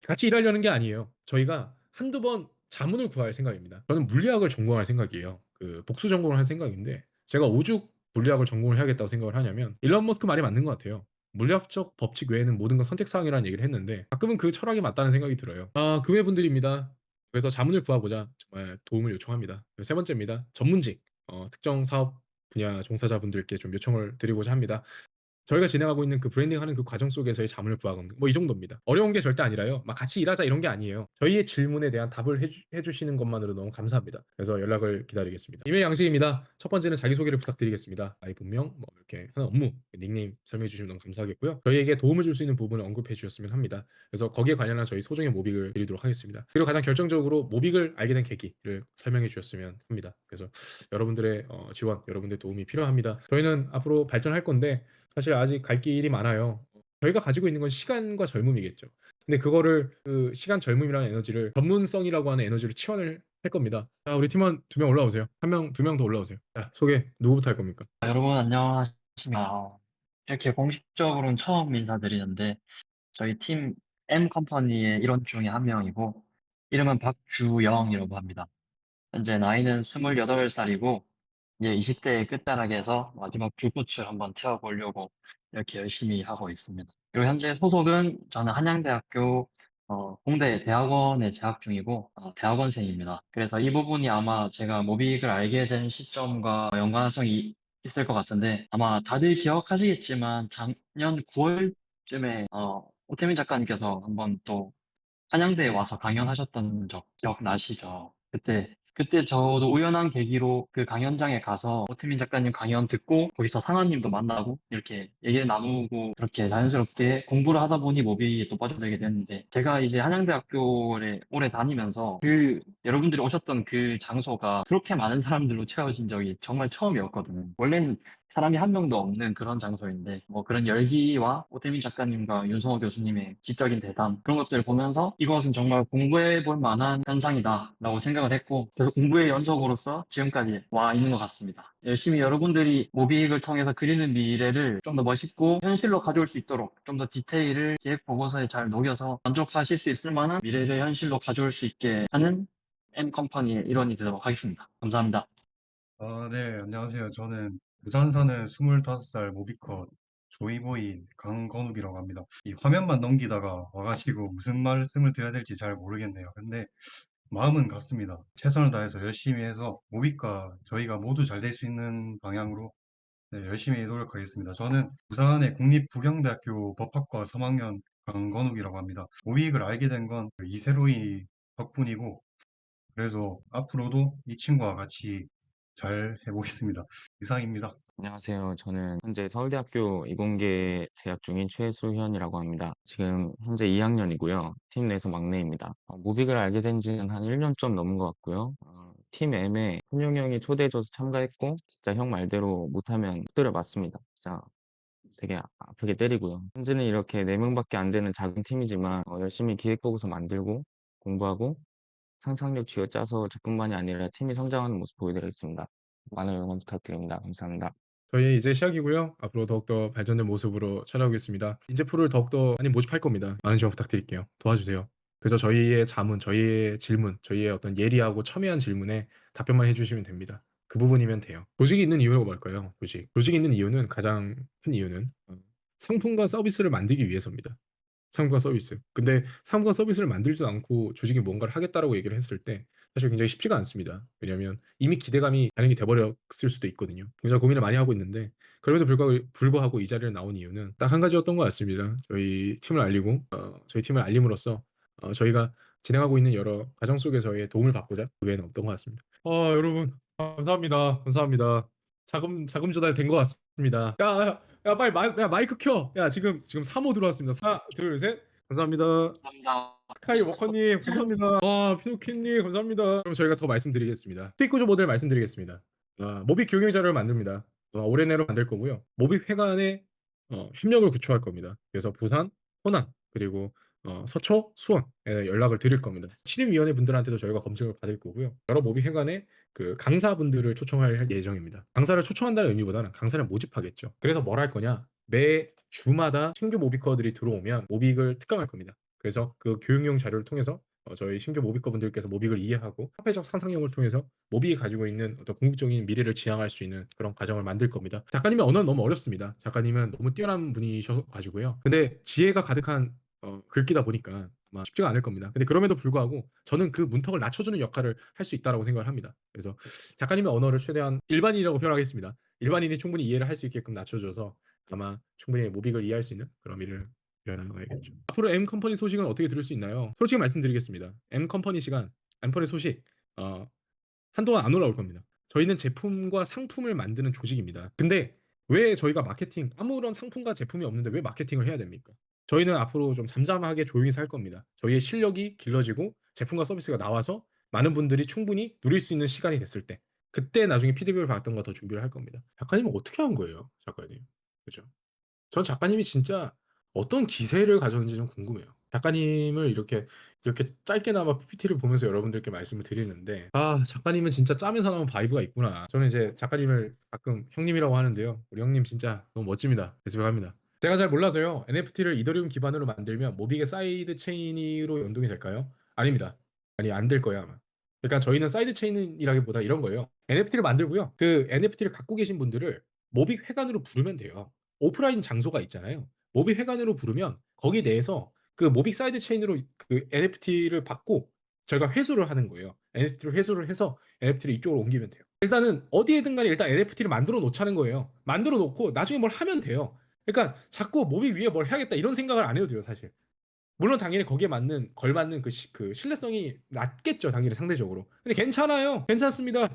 같이 일하려는 게 아니에요. 저희가 한두 번 자문을 구할 생각입니다. 저는 물리학을 전공할 생각이에요. 그 복수 전공을 할 생각인데 제가 오죽 물리학을 전공을 해야겠다고 생각을 하냐면 일론 머스크 말이 맞는 것 같아요. 물리학적 법칙 외에는 모든 건 선택사항이라는 얘기를 했는데 가끔은 그 철학이 맞다는 생각이 들어요. 그 외분들입니다. 그래서 자문을 구하고자 정말 도움을 요청합니다. 세 번째입니다. 전문직. 특정 사업 분야 종사자분들께 좀 요청을 드리고자 합니다. 저희가 진행하고 있는 그 브랜딩하는 그 과정 속에서의 자문을 구하건 뭐 이 정도입니다. 어려운 게 절대 아니라요. 막 "같이 일하자." 이런 게 아니에요. 저희의 질문에 대한 답을 해 주시는 것만으로 너무 감사합니다. 그래서 연락을 기다리겠습니다. 이메일 양식입니다. 첫 번째는 자기소개를 부탁드리겠습니다. 나이, 본명, 뭐 이렇게 하는 업무, 닉네임 설명해 주시면 너무 감사하겠고요. 저희에게 도움을 줄 수 있는 부분을 언급해 주셨으면 합니다. 그래서 거기에 관련한 저희 소정의 모빅을 드리도록 하겠습니다. 그리고 가장 결정적으로 모빅을 알게 된 계기를 설명해 주셨으면 합니다. 그래서 여러분들의 지원, 여러분들의 도움이 필요합니다. 저희는 앞으로 발전할 건데 사실 아직 갈 길이 많아요. 저희가 가지고 있는 건 시간과 젊음이겠죠. 근데 그거를 그 시간, 젊음이라는 에너지를 전문성이라고 하는 에너지로 치환을 할 겁니다. 자, 우리 팀원 2명 올라오세요. 1 명, 2명 더 올라오세요. 자, 소개 누구부터 할 겁니까? 여러분 안녕하십니까. 이렇게 공식적으로는 처음 인사드리는데 저희 팀 M컴퍼니의 일원 중에 한 명이고 이름은 박주영이라고 합니다. 현재 나이는 28살이고 이제 20대의 끝자락에서 마지막 불꽃을 한번 태워보려고 이렇게 열심히 하고 있습니다. 그리고 현재 소속은 저는 한양대학교 공대 대학원에 재학 중이고 대학원생입니다. 그래서 이 부분이 아마 제가 모빅을 알게 된 시점과 연관성이 있을 것 같은데 아마 다들 기억하시겠지만 작년 9월쯤에 오태민 작가님께서 한번 또 한양대에 와서 강연하셨던 적 기억나시죠? 그때 저도 우연한 계기로 그 강연장에 가서 오태민 작가님 강연 듣고 거기서 상아님도 만나고 이렇게 얘기를 나누고 그렇게 자연스럽게 공부를 하다 보니 모비에 또 빠져들게 됐는데 제가 이제 한양대학교에 오래 다니면서 그 여러분들이 오셨던 그 장소가 그렇게 많은 사람들로 채워진 적이 정말 처음이었거든요. 원래는 사람이 한 명도 없는 그런 장소인데 뭐 그런 열기와 오태민 작가님과 윤성호 교수님의 지적인 대담 그런 것들을 보면서 이것은 정말 공부해 볼 만한 현상이다 라고 생각을 했고 계속 공부의 연속으로서 지금까지 와 있는 것 같습니다. 열심히 여러분들이 모비익을 통해서 그리는 미래를 좀 더 멋있고 현실로 가져올 수 있도록 좀 더 디테일을 기획 보고서에 잘 녹여서 만족하실 수 있을 만한 미래를 현실로 가져올 수 있게 하는 M컴퍼니의 일원이 되도록 하겠습니다. 감사합니다. 네, 안녕하세요. 저는 부산 사는 25살 모비컷 조이보이 강건욱이라고 합니다. 이 화면만 넘기다가 와가지고 무슨 말씀을 드려야 될지 잘 모르겠네요. 근데 마음은 같습니다. 최선을 다해서 열심히 해서 모비과 저희가 모두 잘 될 수 있는 방향으로 네, 열심히 노력하겠습니다. 저는 부산의 국립부경대학교 법학과 3학년 강건욱이라고 합니다. 모비익을 알게 된 건 이세로이 덕분이고 그래서 앞으로도 이 친구와 같이 잘 해보겠습니다. 이상입니다. 안녕하세요. 저는 현재 서울대학교 이공계 재학 중인 최수현이라고 합니다. 지금 현재 2학년이고요. 팀 내에서 막내입니다. 무빅을 알게 된 지는 한 1년 좀 넘은 것 같고요. 팀 M에 훈용 형이 초대해줘서 참가했고, 진짜 형 말대로 못하면 두드려 맞습니다. 진짜 되게 아프게 때리고요. 현재는 이렇게 4명밖에 안 되는 작은 팀이지만 열심히 기획보고서 만들고 공부하고 상상력 쥐어짜서 저뿐만이 아니라 팀이 성장하는 모습 보여드리겠습니다. 많은 응원 부탁드립니다. 감사합니다. 저희 이제 시작이고요. 앞으로 더욱더 발전된 모습으로 찾아오겠습니다. 인재풀을 더욱더 많이 모집할 겁니다. 많은 지원 부탁드릴게요. 도와주세요. 그저 저희의 자문, 저희의 질문, 저희의 어떤 예리하고 첨예한 질문에 답변만 해 주시면 됩니다. 그 부분이면 돼요. 조직이 있는 이유가 뭘까요? 조직. 조직이 있는 이유는 가장 큰 이유는 상품과 서비스를 만들기 위해서입니다. 상품과 서비스. 근데 상품과 서비스를 만들지도 않고 조직이 뭔가를 하겠다라고 얘기를 했을 때 사실 굉장히 쉽지가 않습니다. 왜냐하면 이미 기대감이 반영이 돼 버렸을 수도 있거든요. 굉장히 고민을 많이 하고 있는데 그럼에도 불구하고 이 자리에 나온 이유는 딱 한 가지였던 것 같습니다. 저희 팀을 알림으로써 저희가 진행하고 있는 여러 과정 속에서의 도움을 받고자 그 외에는 없던 것 같습니다. 여러분 감사합니다. 감사합니다. 자금 조달된 것 같습니다. 야 빨리 마이크 켜. 야 지금 3호 들어왔습니다. 4, 2, 셋. 감사합니다. 감사합니다. 스카이 워커님 감사합니다. 피노키님 감사합니다. 그럼 저희가 더 말씀드리겠습니다. 수익 구조 모델 말씀드리겠습니다. 모빅 교육 자료를 만듭니다. 올해 내로 만들 거고요. 모빅 회관에 협력을 구축할 겁니다. 그래서 부산, 호남 그리고 서초, 수원에 연락을 드릴 겁니다. 신임위원회 분들한테도 저희가 검증을 받을 거고요. 여러 모빅 회관에 그 강사분들을 초청할 예정입니다. 강사를 초청한다는 의미보다는 강사를 모집하겠죠. 그래서 뭘 할 거냐? 매 주마다 신규 모비커들이 들어오면 모빅을 특강할 겁니다. 그래서 그 교육용 자료를 통해서 저희 신규 모비커분들께서 모빅을 이해하고 화폐적 상상력을 통해서 모빅이 가지고 있는 어떤 궁극적인 미래를 지향할 수 있는 그런 과정을 만들 겁니다. 작가님의 언어는 너무 어렵습니다. 작가님은 너무 뛰어난 분이셔 가지고요. 근데 지혜가 가득한 글귀다 보니까 아마 쉽지가 않을 겁니다. 근데 그럼에도 불구하고 저는 그 문턱을 낮춰주는 역할을 할 수 있다라고 생각을 합니다. 그래서 작가님의 언어를 최대한 일반인이라고 표현하겠습니다. 일반인이 충분히 이해를 할 수 있게끔 낮춰줘서 아마 충분히 모빅을 이해할 수 있는 그런 일을 일어나야겠죠. 앞으로 M 컴퍼니 소식은 어떻게 들을 수 있나요? 솔직히 말씀드리겠습니다. M 컴퍼니 소식 한동안 안 올라올 겁니다. 저희는 제품과 상품을 만드는 조직입니다. 근데 왜 저희가 마케팅 아무런 상품과 제품이 없는데 왜 마케팅을 해야 됩니까? 저희는 앞으로 좀 잠잠하게 조용히 살 겁니다. 저희의 실력이 길러지고 제품과 서비스가 나와서 많은 분들이 충분히 누릴 수 있는 시간이 됐을 때 그때 나중에 피드백을 받던 거 더 준비를 할 겁니다. 작가님은 어떻게 한 거예요? 작가님. 그죠? 전 작가님이 진짜 어떤 기세를 가졌는지 좀 궁금해요. 작가님을 이렇게 짧게나마 PPT를 보면서 여러분들께 말씀을 드리는데 아 작가님은 진짜 짬에서 나온 바이브가 있구나. 저는 이제 작가님을 가끔 형님이라고 하는데요. 우리 형님 진짜 너무 멋집니다. 레스펙합니다. 제가 잘 몰라서요. NFT를 이더리움 기반으로 만들면 모빅의 사이드 체인으로 연동이 될까요? 아닙니다. 아니 안 될 거예요 아마. 그러니까 저희는 사이드 체인이라기보다 이런 거예요. NFT를 만들고요. 그 NFT를 갖고 계신 분들을 모빅 회관으로 부르면 돼요. 오프라인 장소가 있잖아요. 모빅 회관으로 부르면 거기 내에서 그 모빅 사이드 체인으로 그 NFT를 받고 저희가 회수를 하는 거예요. NFT를 회수를 해서 NFT를 이쪽으로 옮기면 돼요. 일단은 어디에든 간에 일단 NFT를 만들어 놓자는 거예요. 만들어 놓고 나중에 뭘 하면 돼요. 그러니까 자꾸 모빅 위에 뭘 해야겠다 이런 생각을 안 해도 돼요, 사실. 물론 당연히 거기에 맞는 걸맞는 그 신뢰성이 낮겠죠, 당연히 상대적으로. 근데 괜찮아요. 괜찮습니다.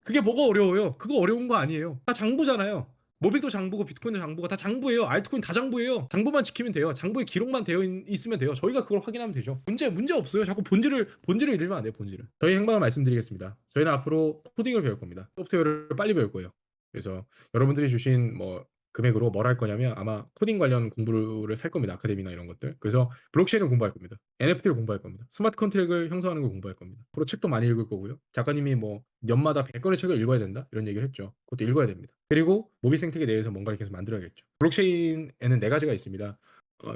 그게 뭐가 어려워요? 그거 어려운 거 아니에요. 다 장부잖아요. 모빅도 장부고 비트코인도 장부고 다 장부예요. 알트코인 다 장부예요. 장부만 지키면 돼요. 장부에 기록만 되어 있으면 돼요. 저희가 그걸 확인하면 되죠. 문제 없어요. 자꾸 본질을 잃으면 안 돼요. 본질을. 저희 행방을 말씀드리겠습니다. 저희는 앞으로 코딩을 배울 겁니다. 소프트웨어를 빨리 배울 거예요. 그래서 여러분들이 주신 뭐 금액으로 뭘 할 거냐면 아마 코딩 관련 공부를 살 겁니다. 아카데미나 이런 것들. 그래서 블록체인을 공부할 겁니다. NFT를 공부할 겁니다. 스마트 컨트랙을 형성하는 걸 공부할 겁니다. 앞으로 책도 많이 읽을 거고요. 작가님이 뭐 년마다 100권의 책을 읽어야 된다 이런 얘기를 했죠. 그것도 읽어야 됩니다. 그리고 모비 생태계 내에서 뭔가를 계속 만들어야겠죠. 블록체인에는 네 가지가 있습니다.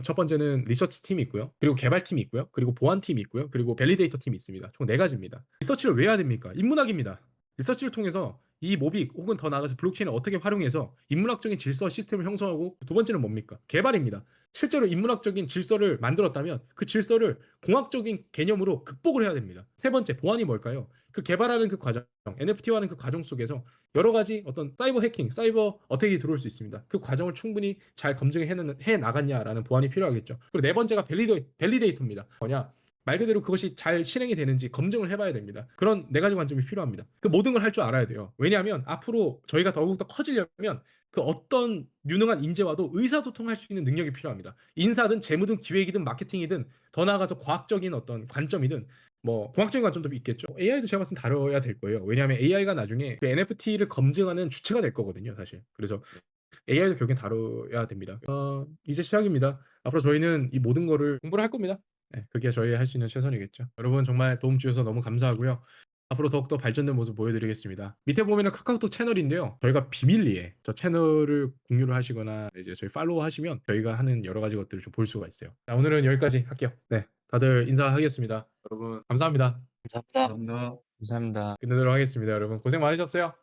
첫 번째는 리서치 팀이 있고요. 그리고 개발팀이 있고요. 그리고 보안팀이 있고요. 그리고 밸리데이터 팀이 있습니다. 총 네 가지입니다. 리서치를 왜 해야 됩니까? 인문학입니다. 리서치를 통해서 이 모빅 혹은 더 나아가서 블록체인을 어떻게 활용해서 인문학적인 질서와 시스템을 형성하고 두 번째는 뭡니까? 개발입니다. 실제로 인문학적인 질서를 만들었다면 그 질서를 공학적인 개념으로 극복을 해야 됩니다. 세 번째, 보안이 뭘까요? 그 개발하는 그 과정, NFT화 하는 그 과정 속에서 여러 가지 어떤 사이버 해킹, 사이버 어택이 들어올 수 있습니다. 그 과정을 충분히 잘 검증해 나갔냐라는 보안이 필요하겠죠. 그리고 네 번째가 밸리데이터입니다. 뭐냐? 말 그대로 그것이 잘 실행이 되는지 검증을 해봐야 됩니다. 그런 네 가지 관점이 필요합니다. 그 모든 걸 할 줄 알아야 돼요. 왜냐하면 앞으로 저희가 더욱더 커지려면 그 어떤 유능한 인재와도 의사소통할 수 있는 능력이 필요합니다. 인사든 재무든 기획이든 마케팅이든 더 나아가서 과학적인 어떤 관점이든 뭐 공학적인 관점도 있겠죠. AI도 제가 봤을 때 다뤄야 될 거예요. 왜냐하면 AI가 나중에 그 NFT를 검증하는 주체가 될 거거든요, 사실. 그래서 AI도 결국엔 다뤄야 됩니다. 이제 시작입니다. 앞으로 저희는 이 모든 거를 공부를 할 겁니다. 네, 그게 저희 할 수 있는 최선이겠죠. 여러분 정말 도움 주셔서 너무 감사하고요. 앞으로 더욱더 발전된 모습 보여드리겠습니다. 밑에 보면은 카카오톡 채널인데요. 저희가 비밀리에 저 채널을 공유를 하시거나 이제 저희 팔로우 하시면 저희가 하는 여러 가지 것들을 좀 볼 수가 있어요. 자, 오늘은 여기까지 할게요. 네, 다들 인사하겠습니다. 여러분 감사합니다. 감사합니다. 감사합니다. 감사합니다. 끝내도록 하겠습니다. 여러분 고생 많으셨어요.